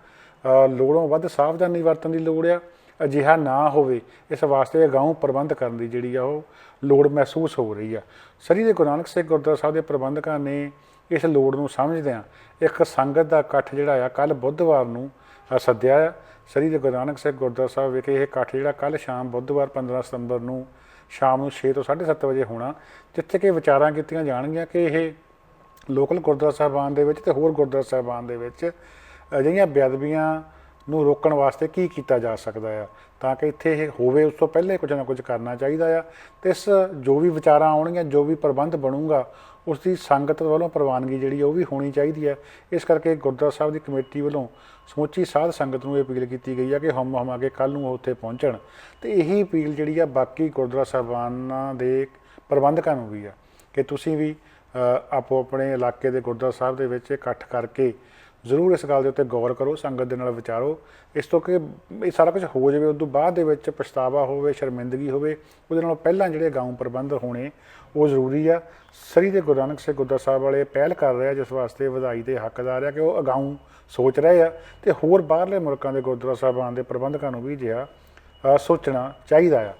ਲੋੜੋਂ ਵੱਧ ਸਾਵਧਾਨੀ ਵਰਤਣ ਦੀ ਲੋੜ ਆ। ਅਜਿਹਾ ਨਾ ਹੋਵੇ ਇਸ ਵਾਸਤੇ ਅਗਾਊਂ ਪ੍ਰਬੰਧ ਕਰਨ ਦੀ ਜਿਹੜੀ ਆ ਉਹ ਲੋੜ ਮਹਿਸੂਸ ਹੋ ਰਹੀ ਆ। ਸ੍ਰੀ ਦੇ ਗੁਰੂ ਨਾਨਕ ਸਿੰਘ ਗੁਰਦੁਆਰਾ ਸਾਹਿਬ ਦੇ ਪ੍ਰਬੰਧਕਾਂ ਨੇ ਇਸ ਲੋੜ ਨੂੰ ਸਮਝਦਿਆਂ ਇੱਕ ਸੰਗਤ ਦਾ ਇਕੱਠ ਜਿਹੜਾ ਆ ਕੱਲ੍ਹ ਬੁੱਧਵਾਰ ਨੂੰ ਸੱਦਿਆ ਆ। ਸ੍ਰੀ ਦੇ ਗੁਰੂ ਨਾਨਕ ਸਿੰਘ ਗੁਰਦੁਆਰਾ ਸਾਹਿਬ ਵਿਖੇ ਇਹ ਇਕੱਠ ਜਿਹੜਾ ਕੱਲ੍ਹ ਸ਼ਾਮ ਬੁੱਧਵਾਰ 15 ਸਤੰਬਰ ਨੂੰ ਸ਼ਾਮ ਨੂੰ 6 ਤੋਂ 7:30 ਵਜੇ ਹੋਣਾ, ਜਿੱਥੇ ਕਿ ਵਿਚਾਰਾਂ ਕੀਤੀਆਂ ਜਾਣਗੀਆਂ ਕਿ ਇਹ ਲੋਕਲ ਗੁਰਦੁਆਰਾ ਸਾਹਿਬਾਨ ਦੇ ਵਿੱਚ ਤੇ ਹੋਰ ਗੁਰਦੁਆਰਾ ਸਾਹਿਬਾਨ ਦੇ ਵਿੱਚ ਅਜਿਹੀਆਂ ਬੇਅਦਬੀਆਂ ਨੂੰ ਰੋਕਣ ਵਾਸਤੇ ਕੀ ਕੀਤਾ ਜਾ ਸਕਦਾ ਆ, ਤਾਂ ਕਿ ਇੱਥੇ ਇਹ ਹੋਵੇ ਉਸ ਤੋਂ ਪਹਿਲੇ ਕੁਝ ਨਾ ਕੁਝ ਕਰਨਾ ਚਾਹੀਦਾ ਆ। ਅਤੇ ਇਸ ਜੋ ਵੀ ਵਿਚਾਰਾਂ ਆਉਣਗੀਆਂ, ਜੋ ਵੀ ਪ੍ਰਬੰਧ ਬਣੂਗਾ, ਉਸ ਦੀ ਸੰਗਤ ਵੱਲੋਂ ਪ੍ਰਵਾਨਗੀ ਜਿਹੜੀ ਉਹ ਵੀ ਹੋਣੀ ਚਾਹੀਦੀ ਹੈ। ਇਸ ਕਰਕੇ ਗੁਰਦੁਆਰਾ ਸਾਹਿਬ ਦੀ ਕਮੇਟੀ ਵੱਲੋਂ ਸਮੁੱਚੀ ਸਾਧ ਸੰਗਤ ਨੂੰ ਇਹ ਅਪੀਲ ਕੀਤੀ ਗਈ ਹੈ ਕਿ ਹਮ ਕੇ ਕੱਲ੍ਹ ਨੂੰ ਉਹ ਉੱਥੇ ਪਹੁੰਚਣ। ਅਤੇ ਇਹੀ ਅਪੀਲ ਜਿਹੜੀ ਆ ਬਾਕੀ ਗੁਰਦੁਆਰਾ ਸਾਹਿਬਾਨਾਂ ਦੇ ਪ੍ਰਬੰਧਕਾਂ ਨੂੰ ਵੀ ਆ ਕਿ ਤੁਸੀਂ ਵੀ ਆਪੋ ਆਪਣੇ ਇਲਾਕੇ ਦੇ ਗੁਰਦੁਆਰਾ ਸਾਹਿਬ ਦੇ ਵਿੱਚ ਇਕੱਠ ਕਰਕੇ ਜ਼ਰੂਰ ਇਸ ਗੱਲ ਦੇ ਉੱਤੇ ਗੌਰ ਕਰੋ, ਸੰਗਤ ਦੇ ਨਾਲ ਵਿਚਾਰੋ, ਇਸ ਤੋਂ ਕਿ ਇਹ ਸਾਰਾ ਕੁਝ ਹੋ ਜਾਵੇ। ਉਸ ਤੋਂ ਬਾਅਦ ਦੇ ਵਿੱਚ ਪਛਤਾਵਾ ਹੋਵੇ, ਸ਼ਰਮਿੰਦਗੀ ਹੋਵੇ, ਉਹਦੇ ਨਾਲੋਂ ਪਹਿਲਾਂ ਜਿਹੜੇ ਅਗਾਊਂ ਪ੍ਰਬੰਧ ਹੋਣੇ ਉਹ ਜ਼ਰੂਰੀ ਆ। ਸ੍ਰੀ ਦੇ ਗੁਰੂ ਨਾਨਕ ਸਿੰਘ ਗੁਰਦੁਆਰਾ ਸਾਹਿਬ ਵਾਲੇ ਪਹਿਲ ਕਰ ਰਹੇ ਆ, ਜਿਸ ਵਾਸਤੇ ਵਧਾਈ ਦੇ ਹੱਕਦਾਰ ਆ ਕਿ ਉਹ ਅਗਾਊਂ ਸੋਚ ਰਹੇ ਆ। ਅਤੇ ਹੋਰ ਬਾਹਰਲੇ ਮੁਲਕਾਂ ਦੇ ਗੁਰਦੁਆਰਾ ਸਾਹਿਬਾਨ ਦੇ ਪ੍ਰਬੰਧਕਾਂ ਨੂੰ ਵੀ ਜਿਹਾ ਸੋਚਣਾ ਚਾਹੀਦਾ ਆ।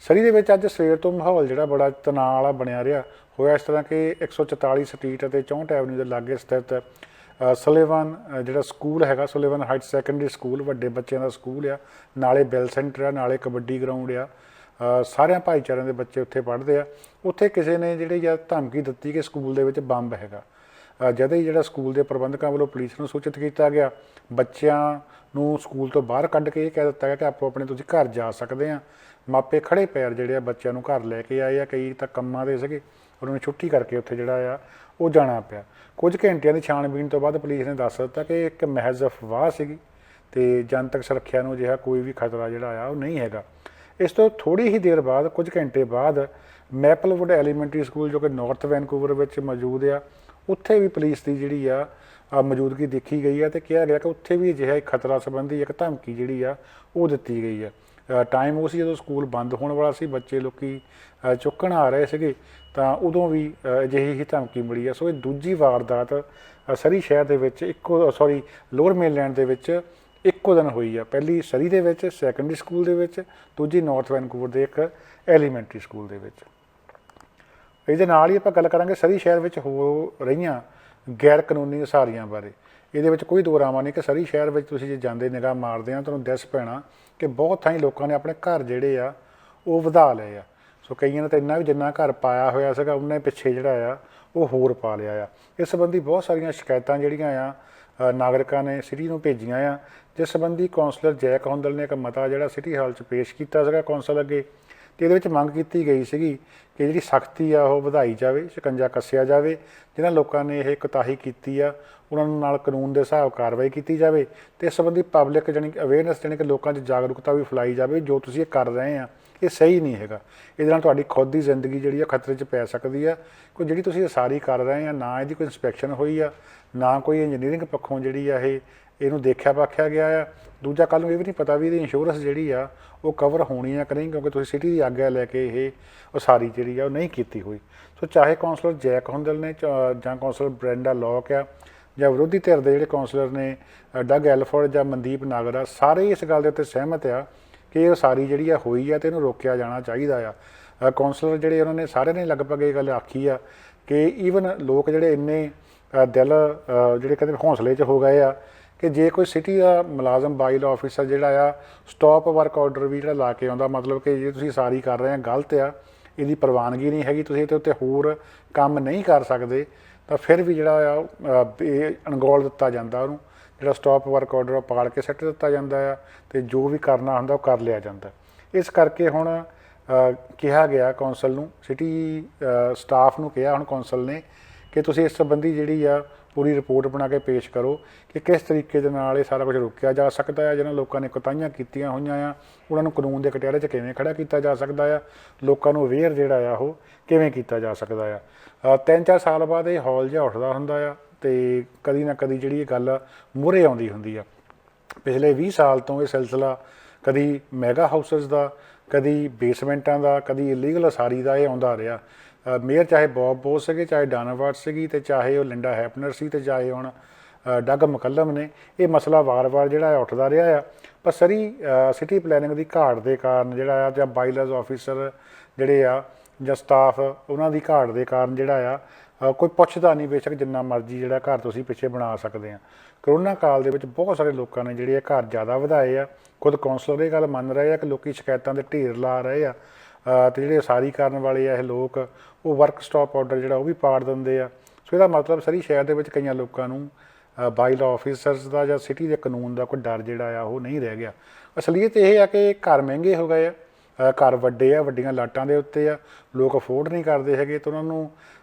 ਸਰੀ ਦੇ ਵਿੱਚ ਅੱਜ ਸਵੇਰ ਤੋਂ ਮਾਹੌਲ ਜਿਹੜਾ ਬੜਾ ਤਣਾਅ ਵਾਲਾ ਬਣਿਆ ਰਿਹਾ। ਹੋਇਆ ਇਸ ਤਰ੍ਹਾਂ ਕਿ 144 ਸਟਰੀਟ ਅਤੇ 64 ਐਵਨਿਊ ਦੇ ਲਾਗੇ ਸਥਿਤ ਸੁਲੇਵਾਨ ਜਿਹੜਾ ਸਕੂਲ ਹੈਗਾ, ਸੁਲੇਵਾਨ ਹਾਈਟ ਸੈਕੰਡਰੀ ਸਕੂਲ, ਵੱਡੇ ਬੱਚਿਆਂ ਦਾ ਸਕੂਲ ਆ, ਨਾਲੇ ਬੈਲ ਸੈਂਟਰ ਆ, ਨਾਲੇ ਕਬੱਡੀ ਗਰਾਊਂਡ ਆ, ਸਾਰਿਆਂ ਭਾਈਚਾਰਿਆਂ ਦੇ ਬੱਚੇ ਉੱਥੇ ਪੜ੍ਹਦੇ ਆ। ਉੱਥੇ ਕਿਸੇ ਨੇ ਜਿਹੜੀ ਆ ਧਮਕੀ ਦਿੱਤੀ ਕਿ ਸਕੂਲ ਦੇ ਵਿੱਚ ਬੰਬ ਹੈਗਾ। ਜਦ ਹੀ ਜਿਹੜਾ ਸਕੂਲ ਦੇ ਪ੍ਰਬੰਧਕਾਂ ਵੱਲੋਂ ਪੁਲਿਸ ਨੂੰ ਸੂਚਿਤ ਕੀਤਾ ਗਿਆ, ਬੱਚਿਆਂ ਨੂੰ ਸਕੂਲ ਤੋਂ ਬਾਹਰ ਕੱਢ ਕੇ ਇਹ ਕਹਿ ਦਿੱਤਾ ਗਿਆ ਕਿ ਆਪੋ ਆਪਣੇ ਤੁਸੀਂ ਘਰ ਜਾ ਸਕਦੇ ਆ। ਮਾਪੇ ਖੜੇ ਪੈਰ ਜਿਹੜੇ ਆ ਬੱਚਿਆਂ ਨੂੰ ਘਰ ਲੈ ਕੇ ਆਏ ਆ, ਕਈ ਤਾਂ ਕੰਮਾਂ ਦੇ ਸੀਗੇ, ਉਹਨਾਂ ਨੂੰ ਛੁੱਟੀ ਕਰਕੇ ਉੱਥੇ ਜਿਹੜਾ ਆ ਉਹ ਜਾਣਾ ਪਿਆ। ਕੁਝ ਘੰਟਿਆਂ ਦੀ ਛਾਣਬੀਣ ਤੋਂ ਬਾਅਦ ਪੁਲਿਸ ਨੇ ਦੱਸ ਦਿੱਤਾ ਕਿ ਇੱਕ ਮਹਿਜ਼ ਅਫਵਾਹ ਸੀਗੀ ਅਤੇ ਜਨਤਕ ਸੁਰੱਖਿਆ ਨੂੰ ਅਜਿਹਾ ਕੋਈ ਵੀ ਖਤਰਾ ਜਿਹੜਾ ਆ ਉਹ ਨਹੀਂ ਹੈਗਾ। ਇਸ ਤੋਂ ਥੋੜ੍ਹੀ ਹੀ ਦੇਰ ਬਾਅਦ, ਕੁਝ ਘੰਟੇ ਬਾਅਦ, ਮੈਪਲਵੁੱਡ ਐਲੀਮੈਂਟਰੀ ਸਕੂਲ ਜੋ ਕਿ ਨਾਰਥ ਵੈਨਕੂਵਰ ਵਿੱਚ ਮੌਜੂਦ ਆ, ਉੱਥੇ ਵੀ ਪੁਲਿਸ ਦੀ ਜਿਹੜੀ ਆ ਮੌਜੂਦਗੀ ਦੇਖੀ ਗਈ ਹੈ ਅਤੇ ਕਿਹਾ ਗਿਆ ਕਿ ਉੱਥੇ ਵੀ ਅਜਿਹਾ ਇੱਕ ਖਤਰਾ ਸੰਬੰਧੀ ਇੱਕ ਧਮਕੀ ਜਿਹੜੀ ਆ ਉਹ ਦਿੱਤੀ ਗਈ ਹੈ। ਟਾਈਮ ਉਹ ਸੀ ਜਦੋਂ ਸਕੂਲ ਬੰਦ ਹੋਣ ਵਾਲਾ ਸੀ, ਬੱਚੇ ਲੋਕੀ ਚੁੱਕਣ ਆ ਰਹੇ ਸੀਗੇ, ਤਾਂ ਉਦੋਂ ਵੀ ਅਜਿਹੀ ਹੀ ਧਮਕੀ ਮਿਲੀ ਆ। ਸੋ ਇਹ ਦੂਜੀ ਵਾਰਦਾਤ ਸਰੀ ਸ਼ਹਿਰ ਦੇ ਵਿੱਚ ਲੋਅਰ ਮੇਨਲੈਂਡ ਦੇ ਵਿੱਚ ਇੱਕੋ ਦਿਨ ਹੋਈ ਆ। ਪਹਿਲੀ ਸਰੀ ਦੇ ਵਿੱਚ ਸੈਕੰਡਰੀ ਸਕੂਲ ਦੇ ਵਿੱਚ, ਦੂਜੀ ਨਾਰਥ ਵੈਨਕੂਵਰ ਦੇ ਇੱਕ ਐਲੀਮੈਂਟਰੀ ਸਕੂਲ ਦੇ ਵਿੱਚ। ਇਹਦੇ ਨਾਲ ਹੀ ਆਪਾਂ ਗੱਲ ਕਰਾਂਗੇ ਸਰੀ ਸ਼ਹਿਰ ਵਿੱਚ ਹੋ ਰਹੀਆਂ ਗੈਰ ਕਾਨੂੰਨੀ ਉਸਾਰੀਆਂ ਬਾਰੇ। ਇਹਦੇ ਵਿੱਚ ਕੋਈ ਦੋ ਰਾਵਾਂ ਨਹੀਂ ਕਿ ਸਰੀ ਸ਼ਹਿਰ ਵਿੱਚ ਤੁਸੀਂ ਜੇ ਜਾਂਦੇ ਨਿਗਾਹ ਮਾਰਦੇ ਆ, ਤੁਹਾਨੂੰ ਦਿਸ ਪੈਣਾ ਕਿ ਬਹੁਤ ਥਾਈਂ ਲੋਕਾਂ ਨੇ ਆਪਣੇ ਘਰ ਜਿਹੜੇ ਆ ਉਹ ਵਧਾ ਲਏ ਆ। ਸੋ ਕਈਆਂ ਨੇ ਤਾਂ ਇੰਨਾ ਵੀ ਜਿੰਨਾ ਘਰ ਪਾਇਆ ਹੋਇਆ ਸੀਗਾ ਉਹਨਾਂ ਪਿੱਛੇ ਜਿਹੜਾ ਆ ਉਹ ਹੋਰ ਪਾ ਲਿਆ ਆ। ਇਸ ਸੰਬੰਧੀ ਬਹੁਤ ਸਾਰੀਆਂ ਸ਼ਿਕਾਇਤਾਂ ਜਿਹੜੀਆਂ ਆ ਨਾਗਰਿਕਾਂ ਨੇ ਸਿਟੀ ਨੂੰ ਭੇਜੀਆਂ ਆ, ਜਿਸ ਸੰਬੰਧੀ ਕੌਂਸਲਰ ਜੈਕ ਹੁੰਦਲ ਨੇ ਇੱਕ ਮਤਾ ਜਿਹੜਾ ਸਿਟੀ ਹਾਲ 'ਚ ਪੇਸ਼ ਕੀਤਾ ਸੀਗਾ ਕੌਂਸਲ ਅੱਗੇ। ਅਤੇ ਇਹਦੇ ਵਿੱਚ ਮੰਗ ਕੀਤੀ ਗਈ ਸੀਗੀ ਕਿ ਜਿਹੜੀ ਸਖਤੀ ਆ ਉਹ ਵਧਾਈ ਜਾਵੇ, ਸ਼ਿਕੰਜਾ ਕੱਸਿਆ ਜਾਵੇ। ਜਿਹਨਾਂ ਲੋਕਾਂ ਨੇ ਇਹ ਕੋਤਾਹੀ ਕੀਤੀ ਆ ਉਹਨਾਂ ਨੂੰ ਨਾਲ ਕਾਨੂੰਨ ਦੇ ਹਿਸਾਬ ਕਾਰਵਾਈ ਕੀਤੀ ਜਾਵੇ। ਅਤੇ ਇਸ ਸੰਬੰਧੀ ਪਬਲਿਕ ਜਾਣੀ ਅਵੇਅਰਨੈਸ ਜਾਣੀ ਕਿ ਲੋਕਾਂ 'ਚ ਜਾਗਰੂਕਤਾ ਵੀ ਫੈਲਾਈ ਜਾਵੇ। ਜੋ ਤੁਸੀਂ ਇਹ ਕਰ ਰਹੇ ਆ ਇਹ ਸਹੀ ਨਹੀਂ ਹੈਗਾ, ਇਹਦੇ ਨਾਲ ਤੁਹਾਡੀ ਖੁਦ ਦੀ ਜ਼ਿੰਦਗੀ ਜਿਹੜੀ ਆ ਖਤਰੇ 'ਚ ਪੈ ਸਕਦੀ ਆ। ਕੋਈ ਜਿਹੜੀ ਤੁਸੀਂ ਉਸਾਰੀ ਕਰ ਰਹੇ ਆ, ਨਾ ਇਹਦੀ ਕੋਈ ਇੰਸਪੈਕਸ਼ਨ ਹੋਈ ਆ, ਨਾ ਕੋਈ ਇੰਜੀਨੀਅਰਿੰਗ ਪੱਖੋਂ ਜਿਹੜੀ ਆ ਇਹਨੂੰ ਦੇਖਿਆ ਪਾਖਿਆ ਗਿਆ ਆ। ਦੂਜਾ ਕੱਲ੍ਹ ਨੂੰ ਇਹ ਵੀ ਨਹੀਂ ਪਤਾ ਵੀ ਇਹਦੀ ਇੰਸ਼ੋਰੈਂਸ ਜਿਹੜੀ ਆ ਉਹ ਕਵਰ ਹੋਣੀ ਆ ਕਿ ਨਹੀਂ, ਕਿਉਂਕਿ ਤੁਸੀਂ ਸਿਟੀ ਦੀ ਆਗਿਆ ਲੈ ਕੇ ਇਹ ਉਸਾਰੀ ਜਿਹੜੀ ਆ ਉਹ ਨਹੀਂ ਕੀਤੀ ਹੋਈ। ਸੋ ਚਾਹੇ ਕੌਂਸਲਰ ਜੈਕ ਹੁੰਦਲ ਨੇ ਜਾਂ ਕੌਂਸਲਰ ਬ੍ਰੈਂਡਾ ਲੌਕ ਆ, ਜਾਂ ਵਿਰੋਧੀ ਧਿਰ ਦੇ ਜਿਹੜੇ ਕੌਂਸਲਰ ਨੇ ਡਗ ਐਲਫੋਰਡ ਜਾਂ ਮਨਦੀਪ ਨਾਗਰ ਆ, ਸਾਰੇ ਇਸ ਗੱਲ ਦੇ ਉੱਤੇ ਸਹਿਮਤ ਆ ਕਿ ਇਹ ਉਸਾਰੀ ਜਿਹੜੀ ਆ ਹੋਈ ਆ ਅਤੇ ਇਹਨੂੰ ਰੋਕਿਆ ਜਾਣਾ ਚਾਹੀਦਾ ਆ। ਕੌਂਸਲਰ ਜਿਹੜੇ ਉਹਨਾਂ ਨੇ ਸਾਰਿਆਂ ਨੇ ਲਗਭਗ ਇਹ ਗੱਲ ਆਖੀ ਆ ਕਿ ਈਵਨ ਲੋਕ ਜਿਹੜੇ ਇੰਨੇ ਦਿਲ ਜਿਹੜੇ ਕਹਿੰਦੇ ਹੌਸਲੇ 'ਚ ਹੋ ਗਏ ਆ ਕਿ ਜੇ ਕੋਈ ਸਿਟੀ ਦਾ ਮੁਲਾਜ਼ਮ ਬਾਈਲ ਆਫਿਸਰ ਜਿਹੜਾ ਆ ਸਟਾਪ ਵਰਕ ਆਰਡਰ ਵੀ ਜਿਹੜਾ ਲਾ ਕੇ ਆਉਂਦਾ, ਮਤਲਬ ਕਿ ਜੇ ਤੁਸੀਂ ਉਸਾਰੀ ਕਰ ਰਹੇ ਆ ਗਲਤ ਆ, ਇਹਦੀ ਪ੍ਰਵਾਨਗੀ ਨਹੀਂ ਹੈਗੀ, ਤੁਸੀਂ ਇਹਦੇ ਉੱਤੇ ਹੋਰ ਕੰਮ ਨਹੀਂ ਕਰ ਸਕਦੇ, ਤਾਂ ਫਿਰ ਵੀ ਜਿਹੜਾ ਆ ਇਹ ਅਣਗੌਲ ਦਿੱਤਾ ਜਾਂਦਾ, ਉਹਨੂੰ ਜਿਹੜਾ ਸਟਾਪ ਵਰਕ ਆਰਡਰ ਉਹ ਪਾਲ ਕੇ ਸੱਟ ਦਿੱਤਾ ਜਾਂਦਾ ਆ ਅਤੇ ਜੋ ਵੀ ਕਰਨਾ ਹੁੰਦਾ ਉਹ ਕਰ ਲਿਆ ਜਾਂਦਾ। ਇਸ ਕਰਕੇ ਹੁਣ ਕਿਹਾ ਗਿਆ ਕੌਂਸਲ ਨੂੰ, ਸਿਟੀ ਸਟਾਫ ਨੂੰ ਕਿਹਾ ਹੁਣ ਕੌਂਸਲ ਨੇ ਕਿ ਤੁਸੀਂ ਇਸ ਸੰਬੰਧੀ ਜਿਹੜੀ ਆ ਪੂਰੀ ਰਿਪੋਰਟ ਬਣਾ ਕੇ ਪੇਸ਼ ਕਰੋ ਕਿ ਕਿਸ ਤਰੀਕੇ ਦੇ ਨਾਲ ਇਹ ਸਾਰਾ ਕੁਝ ਰੋਕਿਆ ਜਾ ਸਕਦਾ ਆ। ਜਿਹਨਾਂ ਲੋਕਾਂ ਨੇ ਕੋਤਾਹੀਆਂ ਕੀਤੀਆਂ ਹੋਈਆਂ ਆ ਉਹਨਾਂ ਨੂੰ ਕਾਨੂੰਨ ਦੇ ਕਟਹਿਰੇ 'ਚ ਕਿਵੇਂ ਖੜਾ ਕੀਤਾ ਜਾ ਸਕਦਾ ਆ, ਲੋਕਾਂ ਨੂੰ ਅਵੇਅਰ ਜਿਹੜਾ ਆ ਉਹ ਕਿਵੇਂ ਕੀਤਾ ਜਾ ਸਕਦਾ ਆ। 3-4 ਸਾਲ ਬਾਅਦ ਇਹ ਹੌਲ ਜਿਹਾ ਉੱਠਦਾ ਹੁੰਦਾ ਆ ਅਤੇ ਕਦੀ ਨਾ ਕਦੀ ਜਿਹੜੀ ਇਹ ਗੱਲ ਮੂਹਰੇ ਆਉਂਦੀ ਹੁੰਦੀ ਆ। ਪਿਛਲੇ 20 ਸਾਲ ਤੋਂ ਇਹ ਸਿਲਸਿਲਾ ਕਦੀ ਮੈਗਾ ਹਾਊਸਿਸ ਦਾ, ਕਦੀ ਬੇਸਮੈਂਟਾਂ ਦਾ, ਕਦੀ ਇਲੀਗਲ ਉਸਾਰੀ ਦਾ ਇਹ ਆਉਂਦਾ ਰਿਹਾ। ਮੇਅਰ ਚਾਹੇ ਬੌਬ ਬੋਸ ਸੀਗੇ, ਚਾਹੇ ਡਾਨਾ ਵਾਟ ਸੀਗੀ, ਤੇ ਚਾਹੇ ਉਹ ਲਿੰਡਾ ਹੈਪਨਰ ਸੀ, ਤੇ ਚਾਹੇ ਹੁਣ ਡੱਗ ਮਕੱਲਮ ਨੇ। ਇਹ ਮਸਲਾ ਵਾਰ-ਵਾਰ ਜਿਹੜਾ ਉੱਠਦਾ ਰਿਹਾ ਆ। ਪਰ ਸਰੀ ਸਿਟੀ ਪਲੈਨਿੰਗ ਦੀ ਘਾਟ ਦੇ ਕਾਰਨ ਜਿਹੜਾ ਆ, ਜਾਂ ਬਾਈਲਰਸ ਆਫਿਸਰ ਜਿਹੜੇ ਆ, ਜਾਂ ਸਟਾਫ ਉਹਨਾਂ ਦੀ ਘਾਟ ਦੇ ਕਾਰਨ ਜਿਹੜਾ ਆ ਕੋਈ ਪੁੱਛਦਾ ਨਹੀਂ। ਬੇਸ਼ੱਕ ਜਿੰਨਾ ਮਰਜ਼ੀ ਜਿਹੜਾ ਘਰ ਤੁਸੀਂ ਪਿੱਛੇ ਬਣਾ ਸਕਦੇ ਆ। ਕਰੋਨਾ ਕਾਲ ਦੇ ਵਿੱਚ ਬਹੁਤ ਸਾਰੇ ਲੋਕਾਂ ਨੇ ਜਿਹੜੇ ਆ ਘਰ ਜ਼ਿਆਦਾ ਵਧਾਏ ਆ। ਖੁਦ ਕੌਂਸਲਰ ਇਹ ਗੱਲ ਮੰਨ ਰਹੇ ਆ ਕਿ ਲੋਕੀ ਸ਼ਿਕਾਇਤਾਂ ਦੇ ਢੇਰ ਲਾ ਰਹੇ ਆ, ਅਤੇ ਜਿਹੜੇ ਉਸਾਰੀ ਕਰਨ ਵਾਲੇ ਆ ਇਹ ਲੋਕ, ਉਹ ਵਰਕ ਸਟਾਪ ਆਰਡਰ ਜਿਹੜਾ ਉਹ ਵੀ ਪਾੜ ਦਿੰਦੇ ਆ। ਸੋ ਇਹਦਾ ਮਤਲਬ ਸਰੀ ਸ਼ਹਿਰ ਦੇ ਵਿੱਚ ਕਈਆਂ ਲੋਕਾਂ ਨੂੰ ਬਾਈਲਾ ਆਫਿਸਰਸ ਦਾ ਜਾਂ ਸਿਟੀ ਦੇ ਕਾਨੂੰਨ ਦਾ ਕੋਈ ਡਰ ਜਿਹੜਾ ਆ ਉਹ ਨਹੀਂ ਰਹਿ ਗਿਆ। ਅਸਲੀਅਤ ਇਹ ਆ ਕਿ ਘਰ ਮਹਿੰਗੇ ਹੋ ਗਏ ਆ, ਘਰ ਵੱਡੇ ਆ, ਵੱਡੀਆਂ ਲਾਟਾਂ ਦੇ ਉੱਤੇ ਆ, ਲੋਕ ਅਫੋਰਡ ਨਹੀਂ ਕਰਦੇ ਹੈਗੇ, ਤਾਂ ਉਹਨਾਂ ਨੂੰ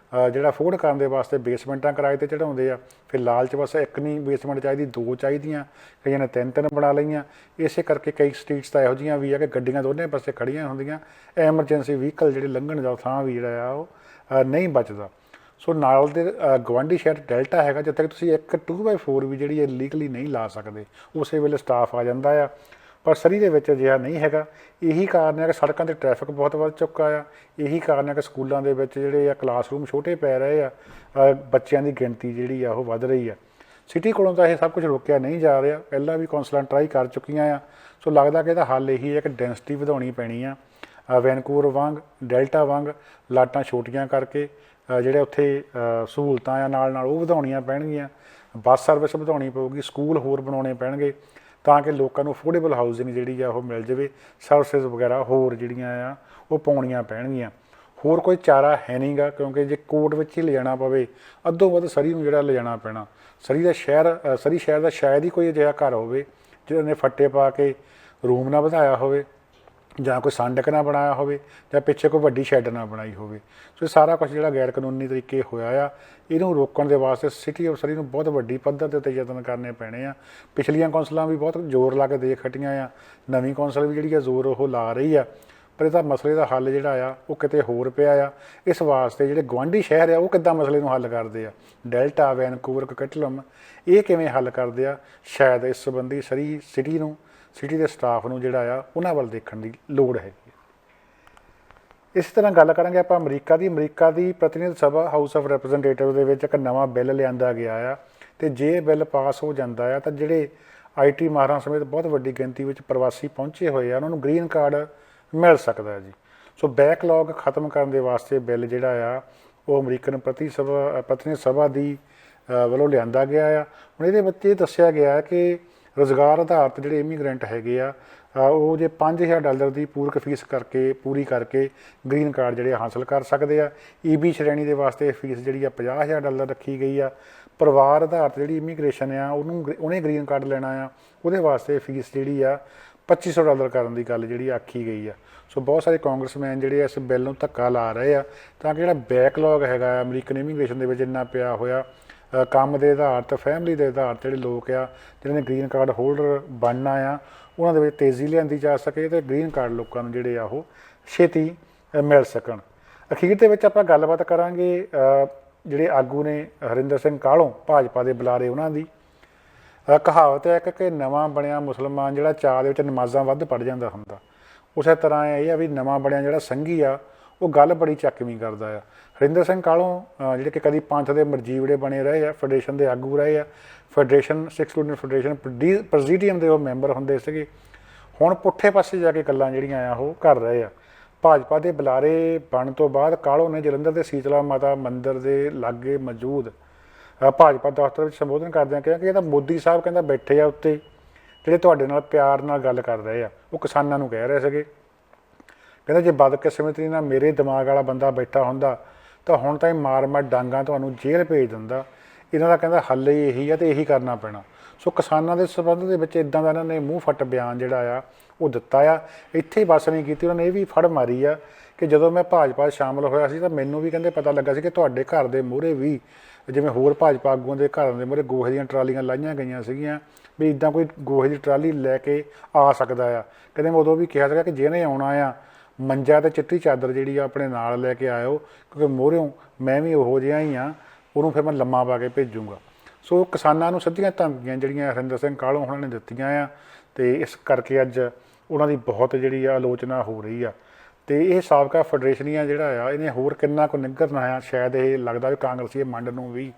ਜਿਹੜਾ ਅਫੋਰਡ ਕਰਨ ਦੇ ਵਾਸਤੇ ਬੇਸਮੈਂਟਾਂ ਕਿਰਾਏ 'ਤੇ ਚੜ੍ਹਾਉਂਦੇ ਆ। ਫਿਰ ਲਾਲਚ ਬਸ ਇੱਕ ਨਹੀਂ ਬੇਸਮੈਂਟ ਚਾਹੀਦੀ, 2 ਚਾਹੀਦੀਆਂ, ਕਈਆਂ ਨੇ 3-3 ਬਣਾ ਲਈਆਂ। ਇਸੇ ਕਰਕੇ ਕਈ ਸਟਰੀਟਸ ਤਾਂ ਇਹੋ ਜਿਹੀਆਂ ਵੀ ਆ ਕਿ ਗੱਡੀਆਂ ਦੋਨੇ ਪਾਸੇ ਖੜੀਆਂ ਹੁੰਦੀਆਂ, ਐਮਰਜੈਂਸੀ ਵਹੀਕਲ ਜਿਹੜੇ ਲੰਘਣ ਦਾ ਥਾਂ ਵੀ ਜਿਹੜਾ ਆ ਉਹ ਨਹੀਂ ਬਚਦਾ। ਸੋ ਨਾਲ ਦੇ ਗਵਾਂਢੀ ਸ਼ਹਿਰ ਡੈਲਟਾ ਹੈਗਾ, ਜਿੱਥੇ ਤੁਸੀਂ ਇੱਕ 2x4 ਵੀ ਜਿਹੜੀ ਹੈ ਲੀਗਲੀ ਨਹੀਂ ਲਾ ਸਕਦੇ, ਉਸੇ ਵੇਲੇ ਸਟਾਫ ਆ ਜਾਂਦਾ ਆ। ਪਰ ਸਰੀ ਦੇ ਵਿੱਚ ਅਜਿਹਾ ਨਹੀਂ ਹੈਗਾ। ਇਹੀ ਕਾਰਨ ਹੈ ਕਿ ਸੜਕਾਂ 'ਤੇ ਟ੍ਰੈਫਿਕ ਬਹੁਤ ਵੱਧ ਚੁੱਕਾ ਆ। ਇਹੀ ਕਾਰਨ ਹੈ ਕਿ ਸਕੂਲਾਂ ਦੇ ਵਿੱਚ ਜਿਹੜੇ ਆ ਕਲਾਸਰੂਮ ਛੋਟੇ ਪੈ ਰਹੇ ਆ, ਬੱਚਿਆਂ ਦੀ ਗਿਣਤੀ ਜਿਹੜੀ ਆ ਉਹ ਵੱਧ ਰਹੀ ਆ। ਸਿਟੀ ਕੋਲੋਂ ਤਾਂ ਇਹ ਸਭ ਕੁਝ ਰੋਕਿਆ ਨਹੀਂ ਜਾ ਰਿਹਾ। ਪਹਿਲਾਂ ਵੀ ਕੌਂਸਲਾਂ ਟਰਾਈ ਕਰ ਚੁੱਕੀਆਂ ਆ। ਸੋ ਲੱਗਦਾ ਕਿ ਇਹਦਾ ਹੱਲ ਇਹੀ ਹੈ ਕਿ ਡੈਂਸਿਟੀ ਵਧਾਉਣੀ ਪੈਣੀ ਆ। ਵੈਨਕੂਵਰ ਵਾਂਗ, ਡੈਲਟਾ ਵਾਂਗ ਲਾਟਾਂ ਛੋਟੀਆਂ ਕਰਕੇ ਜਿਹੜੇ ਉੱਥੇ ਸਹੂਲਤਾਂ ਆ ਨਾਲ ਨਾਲ ਉਹ ਵਧਾਉਣੀਆਂ ਪੈਣਗੀਆਂ। ਬੱਸ ਸਰਵਿਸ ਵਧਾਉਣੀ ਪਊਗੀ, ਸਕੂਲ ਹੋਰ ਬਣਾਉਣੇ ਪੈਣਗੇ ਤਾਂ ਕਿ ਲੋਕਾਂ ਨੂੰ ਅਫੋਰਡੇਬਲ ਹਾਊਸਿੰਗ ਜਿਹੜੀ ਆ ਉਹ ਮਿਲ ਜਾਵੇ। ਸਰਵਿਸਿਜ਼ ਵਗੈਰਾ ਹੋਰ ਜਿਹੜੀਆਂ ਆ ਉਹ ਪਾਉਣੀਆਂ ਪੈਣਗੀਆਂ। ਹੋਰ ਕੋਈ ਚਾਰਾ ਹੈ ਨਹੀਂ ਗਾ, ਕਿਉਂਕਿ ਜੇ ਕੋਰਟ ਵਿੱਚ ਹੀ ਲਿਜਾਣਾ ਪਵੇ, ਅੱਧੋ ਵੱਧ ਸਰੀ ਨੂੰ ਜਿਹੜਾ ਲਿਜਾਣਾ ਪੈਣਾ। ਸਰੀ ਸ਼ਹਿਰ ਦਾ ਸ਼ਾਇਦ ਹੀ ਕੋਈ ਅਜਿਹਾ ਘਰ ਹੋਵੇ ਜਿਹਨੇ ਫੱਟੇ ਪਾ ਕੇ ਰੂਮ ਨਾ ਵਧਾਇਆ ਹੋਵੇ, ਜਾਂ ਕੋਈ ਸੰਡਕ ਨਾ ਬਣਾਇਆ ਹੋਵੇ, ਜਾਂ ਪਿੱਛੇ ਕੋਈ ਵੱਡੀ ਸ਼ੈੱਡ ਨਾ ਬਣਾਈ ਹੋਵੇ। ਸੋ ਇਹ ਸਾਰਾ ਕੁਛ ਜਿਹੜਾ ਗੈਰ ਕਾਨੂੰਨੀ ਤਰੀਕੇ ਹੋਇਆ ਆ, ਇਹਨੂੰ ਰੋਕਣ ਦੇ ਵਾਸਤੇ ਸਿਟੀ ਆਫ ਸਰੀ ਨੂੰ ਬਹੁਤ ਵੱਡੀ ਪੱਧਰ ਦੇ ਉੱਤੇ ਯਤਨ ਕਰਨੇ ਪੈਣੇ ਆ। ਪਿਛਲੀਆਂ ਕੌਂਸਲਾਂ ਵੀ ਬਹੁਤ ਜ਼ੋਰ ਲਾ ਕੇ ਦੇਖ ਹਟੀਆਂ ਆ, ਨਵੀਂ ਕੌਂਸਲ ਵੀ ਜਿਹੜੀ ਆ ਜ਼ੋਰ ਉਹ ਲਾ ਰਹੀ ਆ। ਪਰ ਇਹਦਾ ਮਸਲੇ ਦਾ ਹੱਲ ਜਿਹੜਾ ਆ ਉਹ ਕਿਤੇ ਹੋਰ ਪਿਆ ਆ। ਇਸ ਵਾਸਤੇ ਜਿਹੜੇ ਗੁਆਂਢੀ ਸ਼ਹਿਰ ਆ ਉਹ ਕਿੱਦਾਂ ਮਸਲੇ ਨੂੰ ਹੱਲ ਕਰਦੇ ਆ, ਡੈਲਟਾ, ਵੈਨਕੂਵਰ, ਕੋਕਿਟਲਮ, ਇਹ ਕਿਵੇਂ ਹੱਲ ਕਰਦੇ ਆ, ਸ਼ਾਇਦ ਇਸ ਸੰਬੰਧੀ ਸਰੀ ਸਿਟੀ ਦੇ ਸਟਾਫ ਨੂੰ ਜਿਹੜਾ ਆ ਉਹਨਾਂ ਵੱਲ ਦੇਖਣ ਦੀ ਲੋੜ ਹੈਗੀ। ਇਸੇ ਤਰ੍ਹਾਂ ਗੱਲ ਕਰਾਂਗੇ ਆਪਾਂ ਅਮਰੀਕਾ ਦੀ ਪ੍ਰਤੀਨਿਧ ਸਭਾ ਹਾਊਸ ਆਫ ਰੈਪਰੈਜ਼ੈਂਟੇਟਿਵ ਦੇ ਵਿੱਚ ਇੱਕ ਨਵਾਂ ਬਿੱਲ ਲਿਆਂਦਾ ਗਿਆ ਆ। ਅਤੇ ਜੇ ਇਹ ਬਿੱਲ ਪਾਸ ਹੋ ਜਾਂਦਾ ਆ ਤਾਂ ਜਿਹੜੇ IT ਮਾਹਰਾਂ ਸਮੇਤ ਬਹੁਤ ਵੱਡੀ ਗਿਣਤੀ ਵਿੱਚ ਪ੍ਰਵਾਸੀ ਪਹੁੰਚੇ ਹੋਏ ਆ, ਉਹਨਾਂ ਨੂੰ ਗ੍ਰੀਨ ਕਾਰਡ ਮਿਲ ਸਕਦਾ ਜੀ। ਸੋ ਬੈਕਲੌਗ ਖਤਮ ਕਰਨ ਦੇ ਵਾਸਤੇ ਬਿੱਲ ਜਿਹੜਾ ਆ ਉਹ ਅਮਰੀਕਨ ਪ੍ਰਤੀਨਿਧ ਸਭਾ ਦੀ ਵੱਲੋਂ ਲਿਆਂਦਾ ਗਿਆ ਆ। ਹੁਣ ਇਹਦੇ ਵਿੱਚ ਇਹ ਦੱਸਿਆ ਗਿਆ ਕਿ ਰੁਜ਼ਗਾਰ ਆਧਾਰਿਤ ਜਿਹੜੇ ਇਮੀਗਰੈਂਟ ਹੈਗੇ ਆ, ਉਹ ਜੇ $5000 ਦੀ ਪੂਰੀ ਕਰਕੇ ਗ੍ਰੀਨ ਕਾਰਡ ਜਿਹੜੇ ਹਾਸਲ ਕਰ ਸਕਦੇ ਆ। EB ਸ਼੍ਰੇਣੀ ਦੇ ਵਾਸਤੇ ਫੀਸ ਜਿਹੜੀ ਆ $50000 ਰੱਖੀ ਗਈ ਆ। ਪਰਿਵਾਰ ਆਧਾਰਿਤ ਜਿਹੜੀ ਇਮੀਗ੍ਰੇਸ਼ਨ ਆ ਉਹਨੇ ਗ੍ਰੀਨ ਕਾਰਡ ਲੈਣਾ ਆ, ਉਹਦੇ ਵਾਸਤੇ ਫੀਸ ਜਿਹੜੀ ਆ $2500 ਕਰਨ ਦੀ ਗੱਲ ਜਿਹੜੀ ਆਖੀ ਗਈ ਆ। ਸੋ ਬਹੁਤ ਸਾਰੇ ਕਾਂਗਰਸਮੈਨ ਜਿਹੜੇ ਇਸ ਬਿੱਲ ਨੂੰ ਧੱਕਾ ਲਾ ਰਹੇ ਆ ਤਾਂ ਕਿ ਜਿਹੜਾ ਬੈਕਲੌਗ ਹੈਗਾ ਅਮਰੀਕਨ ਇਮੀਗ੍ਰੇਸ਼ਨ ਦੇ ਵਿੱਚ ਇੰਨਾ ਪਿਆ ਹੋਇਆ, ਕੰਮ ਦੇ ਆਧਾਰ 'ਤੇ, ਫੈਮਿਲੀ ਦੇ ਆਧਾਰ 'ਤੇ ਜਿਹੜੇ ਲੋਕ ਆ ਜਿਹਨਾਂ ਨੇ ਗ੍ਰੀਨ ਕਾਰਡ ਹੋਲਡਰ ਬਣਨਾ ਆ, ਉਹਨਾਂ ਦੇ ਵਿੱਚ ਤੇਜ਼ੀ ਲਿਆਂਦੀ ਜਾ ਸਕੇ ਅਤੇ ਗ੍ਰੀਨ ਕਾਰਡ ਲੋਕਾਂ ਨੂੰ ਜਿਹੜੇ ਆ ਉਹ ਛੇਤੀ ਮਿਲ ਸਕਣ। ਅਖੀਰ ਦੇ ਵਿੱਚ ਆਪਾਂ ਗੱਲਬਾਤ ਕਰਾਂਗੇ ਜਿਹੜੇ ਆਗੂ ਨੇ ਹਰਿੰਦਰ ਸਿੰਘ ਕਾਹਲੋਂ, ਭਾਜਪਾ ਦੇ ਬੁਲਾਰੇ, ਉਹਨਾਂ ਦੀ ਕਹਾਵਤ ਹੈ ਕਿ ਨਵਾਂ ਬਣਿਆ ਮੁਸਲਮਾਨ ਜਿਹੜਾ ਚਾਅ ਦੇ ਵਿੱਚ ਨਮਾਜ਼ਾਂ ਵੱਧ ਪੜ੍ਹ ਜਾਂਦਾ ਹੁੰਦਾ। ਉਸੇ ਤਰ੍ਹਾਂ ਇਹ ਆ ਵੀ ਨਵਾਂ ਬਣਿਆ ਜਿਹੜਾ ਸੰਘੀ ਆ ਉਹ ਗੱਲ ਬੜੀ ਚੱਕਵੀਂ ਕਰਦਾ ਆ। ਹਰਿੰਦਰ ਸਿੰਘ ਕਾਹਲੋਂ ਜਿਹੜੇ ਕਿ ਕਦੀ ਪੰਥ ਦੇ ਮਰਜੀਵੜੇ ਬਣੇ ਰਹੇ ਆ, ਫੈਡਰੇਸ਼ਨ ਦੇ ਆਗੂ ਰਹੇ ਆ, ਸਿੱਖ ਸਟੂਡੈਂਟ ਫੈਡਰੇਸ਼ਨ ਪ੍ਰੈਜ਼ੀਡੀਅਮ ਦੇ ਉਹ ਮੈਂਬਰ ਹੁੰਦੇ ਸੀਗੇ, ਹੁਣ ਪੁੱਠੇ ਪਾਸੇ ਜਾ ਕੇ ਗੱਲਾਂ ਜਿਹੜੀਆਂ ਆ ਉਹ ਕਰ ਰਹੇ ਆ। ਭਾਜਪਾ ਦੇ ਬੁਲਾਰੇ ਬਣਨ ਤੋਂ ਬਾਅਦ ਕਾਹਲੋਂ ਨੇ ਜਲੰਧਰ ਦੇ ਸੀਤਲਾ ਮਾਤਾ ਮੰਦਿਰ ਦੇ ਲਾਗੇ ਮੌਜੂਦ ਭਾਜਪਾ ਦਫ਼ਤਰ ਵਿੱਚ ਸੰਬੋਧਨ ਕਰਦਿਆਂ ਕਿਹਾ ਕਿ ਇਹ ਤਾਂ ਮੋਦੀ ਸਾਹਿਬ ਕਹਿੰਦਾ ਬੈਠੇ ਆ ਉੱਤੇ, ਜਿਹੜੇ ਤੁਹਾਡੇ ਨਾਲ ਪਿਆਰ ਨਾਲ ਗੱਲ ਕਰ ਰਹੇ ਆ। ਉਹ ਕਿਸਾਨਾਂ ਨੂੰ ਕਹਿ ਰਹੇ ਸੀਗੇ, ਕਹਿੰਦਾ ਜੇ ਬਦਕਿਸਮਤੀ ਨਾਲ ਮੇਰੇ ਦਿਮਾਗ ਵਾਲਾ ਬੰਦਾ ਬੈਠਾ ਹੁੰਦਾ ਤਾਂ ਹੁਣ ਤਾਂ ਇਹ ਮਾਰ ਡਾਂਗਾਂ ਤੁਹਾਨੂੰ ਜੇਲ੍ਹ ਭੇਜ ਦਿੰਦਾ। ਇਹਨਾਂ ਦਾ ਕਹਿੰਦਾ ਹੱਲ ਹੀ ਇਹੀ ਆ ਅਤੇ ਇਹੀ ਕਰਨਾ ਪੈਣਾ। ਸੋ ਕਿਸਾਨਾਂ ਦੇ ਸੰਬੰਧ ਦੇ ਵਿੱਚ ਇੱਦਾਂ ਦਾ ਇਹਨਾਂ ਨੇ ਮੂੰਹ ਫੱਟ ਬਿਆਨ ਜਿਹੜਾ ਆ ਉਹ ਦਿੱਤਾ ਆ। ਇੱਥੇ ਹੀ ਬਸ ਨਹੀਂ ਕੀਤੀ, ਉਹਨਾਂ ਨੇ ਇਹ ਵੀ ਫੜ ਮਾਰੀ ਆ ਕਿ ਜਦੋਂ ਮੈਂ ਭਾਜਪਾ 'ਚ ਸ਼ਾਮਲ ਹੋਇਆ ਸੀ ਤਾਂ ਮੈਨੂੰ ਵੀ ਕਹਿੰਦੇ ਪਤਾ ਲੱਗਾ ਸੀ ਕਿ ਤੁਹਾਡੇ ਘਰ ਦੇ ਮੂਹਰੇ ਵੀ, ਜਿਵੇਂ ਹੋਰ ਭਾਜਪਾ ਆਗੂਆਂ ਦੇ ਘਰਾਂ ਦੇ ਮੂਹਰੇ ਗੋਹੇ ਦੀਆਂ ਟਰਾਲੀਆਂ ਲਾਈਆਂ ਗਈਆਂ ਸੀਗੀਆਂ, ਵੀ ਇੱਦਾਂ ਕੋਈ ਗੋਹੇ ਦੀ ਟਰਾਲੀ ਲੈ ਕੇ ਆ ਸਕਦਾ ਆ। ਕਹਿੰਦੇ ਮੈਂ ਉਦੋਂ ਵੀ ਕਿਹਾ ਸੀਗਾ ਕਿ ਜਿਹਨੇ ਆਉਣਾ ਆ ਮੰਜਾ ਅਤੇ ਚਿੱਟੀ ਚਾਦਰ ਜਿਹੜੀ ਆ ਆਪਣੇ ਨਾਲ ਲੈ ਕੇ ਆਇਓ, ਕਿਉਂਕਿ ਮੂਹਰਿਓਂ ਮੈਂ ਵੀ ਉਹੋ ਜਿਹਾ ਹੀ ਹਾਂ, ਉਹਨੂੰ ਫਿਰ ਮੈਂ ਲੰਮਾ ਪਾ ਕੇ ਭੇਜੂੰਗਾ। ਸੋ ਕਿਸਾਨਾਂ ਨੂੰ ਸਿੱਧੀਆਂ ਧਮਕੀਆਂ ਜਿਹੜੀਆਂ ਹਰਿੰਦਰ ਸਿੰਘ ਕਾਹਲੋਂ ਉਹਨਾਂ ਨੇ ਦਿੱਤੀਆਂ ਆ, ਅਤੇ ਇਸ ਕਰਕੇ ਅੱਜ ਉਹਨਾਂ ਦੀ ਬਹੁਤ ਜਿਹੜੀ ਆ ਆਲੋਚਨਾ ਹੋ ਰਹੀ ਆ। ਤੇ ਇਹ ਸਾਬਕਾ ਫੈਡਰੇਸ਼ਨੀਆ ਜਿਹੜਾ ਆ ਇਹਨੇ ਹੋਰ ਕਿੰਨਾ ਕੁ ਨਿੱਘਰਨਾ ਆ, ਸ਼ਾਇਦ ਇਹ ਲੱਗਦਾ ਵੀ ਕਾਂਗਰਸੀ ਮੰਡ ਨੂੰ ਵੀ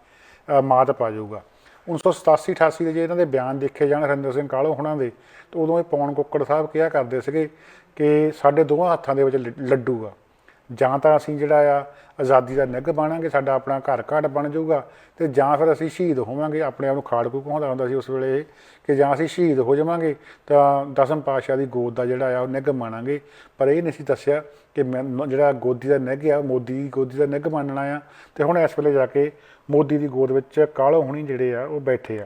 ਮਾਤ ਪਾ ਜਾਊਗਾ। 1987-88 ਦੇ ਜੇ ਇਹਨਾਂ ਦੇ ਬਿਆਨ ਦੇਖੇ ਜਾਣ ਹਰਿੰਦਰ ਸਿੰਘ ਕਾਹਲੋਂ ਹੋਣਾ ਦੇ, ਤਾਂ ਉਦੋਂ ਇਹ ਪੌਣ ਕੁੱਕੜ ਸਾਹਿਬ ਕਿਹਾ ਕਰਦੇ ਸੀਗੇ ਕਿ ਸਾਡੇ ਦੋਵਾਂ ਹੱਥਾਂ ਦੇ ਵਿੱਚ ਲੱਡੂ ਆ, ਜਾਂ ਤਾਂ ਅਸੀਂ ਜਿਹੜਾ ਆ ਆਜ਼ਾਦੀ ਦਾ ਨਿੱਘ ਬਣਾਂਗੇ, ਸਾਡਾ ਆਪਣਾ ਘਰ ਘਾਟ ਬਣ ਜਾਊਗਾ, ਤੇ ਜਾਂ ਫਿਰ ਅਸੀਂ ਸ਼ਹੀਦ ਹੋਵਾਂਗੇ। ਆਪਣੇ ਆਪ ਨੂੰ ਖਾੜਕੂ ਕਹਾਉਂਦਾ ਹੁੰਦਾ ਸੀ ਉਸ ਵੇਲੇ ਕਿ ਜਾਂ ਅਸੀਂ ਸ਼ਹੀਦ ਹੋ ਜਾਵਾਂਗੇ ਤਾਂ ਦਸਮ ਪਾਤਸ਼ਾਹ ਦੀ ਗੋਦ ਦਾ ਜਿਹੜਾ ਆ ਉਹ ਨਿੱਘ ਮਾਣਾਂਗੇ। ਪਰ ਇਹ ਨਹੀਂ ਸੀ ਦੱਸਿਆ ਕਿ ਜਿਹੜਾ ਗੋਦੀ ਦਾ ਨਿੱਘ ਆ, ਮੋਦੀ ਦੀ ਗੋਦੀ ਦਾ ਨਿੱਘ ਮੰਨਣਾ ਆ। ਤੇ ਹੁਣ ਇਸ ਵੇਲੇ ਜਾ ਕੇ ਮੋਦੀ ਦੀ ਗੋਦ ਵਿੱਚ ਕਾਹਲੋਂ ਹੋਣੀ ਜਿਹੜੇ ਆ ਉਹ ਬੈਠੇ ਆ।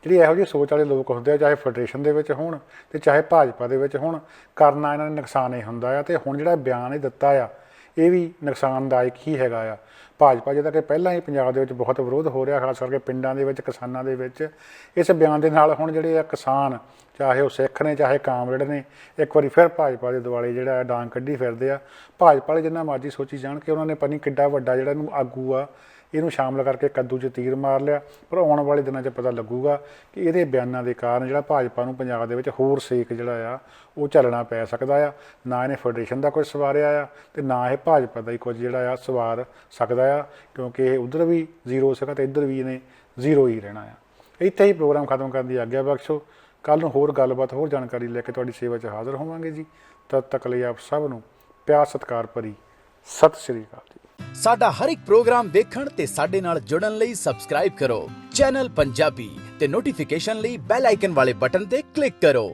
ਜਿਹੜੀ ਇਹੋ ਜਿਹੀ ਸੋਚ ਵਾਲੇ ਲੋਕ ਹੁੰਦੇ ਆ, ਚਾਹੇ ਫੈਡਰੇਸ਼ਨ ਦੇ ਵਿੱਚ ਹੋਣ ਤੇ ਚਾਹੇ ਭਾਜਪਾ ਦੇ ਵਿੱਚ ਹੋਣ, ਕਰਨਾ ਇਹਨਾਂ ਨੇ ਨੁਕਸਾਨ ਹੀ ਹੁੰਦਾ ਆ। ਤੇ ਹੁਣ ਜਿਹੜਾ ਬਿਆਨ ਇਹ ਦਿੱਤਾ ਆ ਇਹ ਵੀ ਨੁਕਸਾਨਦਾਇਕ ਹੀ ਹੈਗਾ ਆ। ਭਾਜਪਾ ਜਿਹਦਾ ਕਿ ਪਹਿਲਾਂ ਹੀ ਪੰਜਾਬ ਦੇ ਵਿੱਚ ਬਹੁਤ ਵਿਰੋਧ ਹੋ ਰਿਹਾ, ਖਾਸ ਕਰਕੇ ਪਿੰਡਾਂ ਦੇ ਵਿੱਚ, ਕਿਸਾਨਾਂ ਦੇ ਵਿੱਚ, ਇਸ ਬਿਆਨ ਦੇ ਨਾਲ ਹੁਣ ਜਿਹੜੇ ਆ ਕਿਸਾਨ, ਚਾਹੇ ਉਹ ਸਿੱਖ ਨੇ ਚਾਹੇ ਕਾਮਰੇਡ ਨੇ, ਇੱਕ ਵਾਰੀ ਫਿਰ ਭਾਜਪਾ ਦੇ ਦੁਆਲੇ ਜਿਹੜਾ ਡਾਂਗ ਕੱਢੀ ਫਿਰਦੇ ਆ। ਭਾਜਪਾ ਵਾਲੇ ਜਿੰਨਾ ਮਰਜ਼ੀ ਸੋਚੀ ਜਾਣ ਕਿ ਉਹਨਾਂ ਨੇ ਪਤਾ ਨਹੀਂ ਕਿੱਡਾ ਵੱਡਾ ਜਿਹੜਾ ਇਹਨੂੰ ਆਗੂ ਆ ਇਹਨੂੰ ਸ਼ਾਮਲ ਕਰਕੇ ਕੱਦੂ 'ਚ ਤੀਰ ਮਾਰ ਲਿਆ, ਪਰ ਆਉਣ ਵਾਲੇ ਦਿਨਾਂ 'ਚ ਪਤਾ ਲੱਗੂਗਾ ਕਿ ਇਹਦੇ ਬਿਆਨਾਂ ਦੇ ਕਾਰਨ ਜਿਹੜਾ ਭਾਜਪਾ ਨੂੰ ਪੰਜਾਬ ਦੇ ਵਿੱਚ ਹੋਰ ਸੇਕ ਜਿਹੜਾ ਆ ਉਹ ਝੱਲਣਾ ਪੈ ਸਕਦਾ ਆ। ਨਾ ਇਹਨੇ ਫੈਡਰੇਸ਼ਨ ਦਾ ਕੁਝ ਸਵਾਰਿਆ ਆ ਤੇ ਨਾ ਇਹ ਭਾਜਪਾ ਦਾ ਹੀ ਕੁਝ ਜਿਹੜਾ ਆ ਸਵਾਰ ਸਕਦਾ ਆ, ਕਿਉਂਕਿ ਇਹ ਉੱਧਰ ਵੀ ਜ਼ੀਰੋ ਸੀਗਾ ਤੇ ਇੱਧਰ ਵੀ ਇਹਨੇ ਜ਼ੀਰੋ ਹੀ ਰਹਿਣਾ ਆ। ਇੱਥੇ ਹੀ ਪ੍ਰੋਗਰਾਮ ਖਤਮ ਕਰਨ ਦੀ ਆਗਿਆ ਬਖਸ਼ੋ। ਕੱਲ੍ਹ ਨੂੰ ਹੋਰ ਗੱਲਬਾਤ, ਹੋਰ ਜਾਣਕਾਰੀ ਲੈ ਕੇ ਤੁਹਾਡੀ ਸੇਵਾ 'ਚ ਹਾਜ਼ਰ ਹੋਵਾਂਗੇ ਜੀ। ਤਦ ਤੱਕ ਲਈ ਆਪ ਸਭ ਨੂੰ ਪਿਆਰ ਸਤਿਕਾਰ ਭਰੀ ਸਤਿ ਸ਼੍ਰੀ ਅਕਾਲ ਜੀ। ਸਾਡਾ ਹਰ ਇੱਕ ਪ੍ਰੋਗਰਾਮ ਦੇਖਣ ਤੇ ਸਾਡੇ ਨਾਲ ਜੁੜਨ ਲਈ ਸਬਸਕ੍ਰਾਈਬ ਕਰੋ ਚੈਨਲ ਪੰਜਾਬੀ ਤੇ ਨੋਟੀਫਿਕੇਸ਼ਨ ਲਈ ਬੈਲ ਆਈਕਨ ਵਾਲੇ ਬਟਨ ਤੇ ਕਲਿੱਕ ਕਰੋ।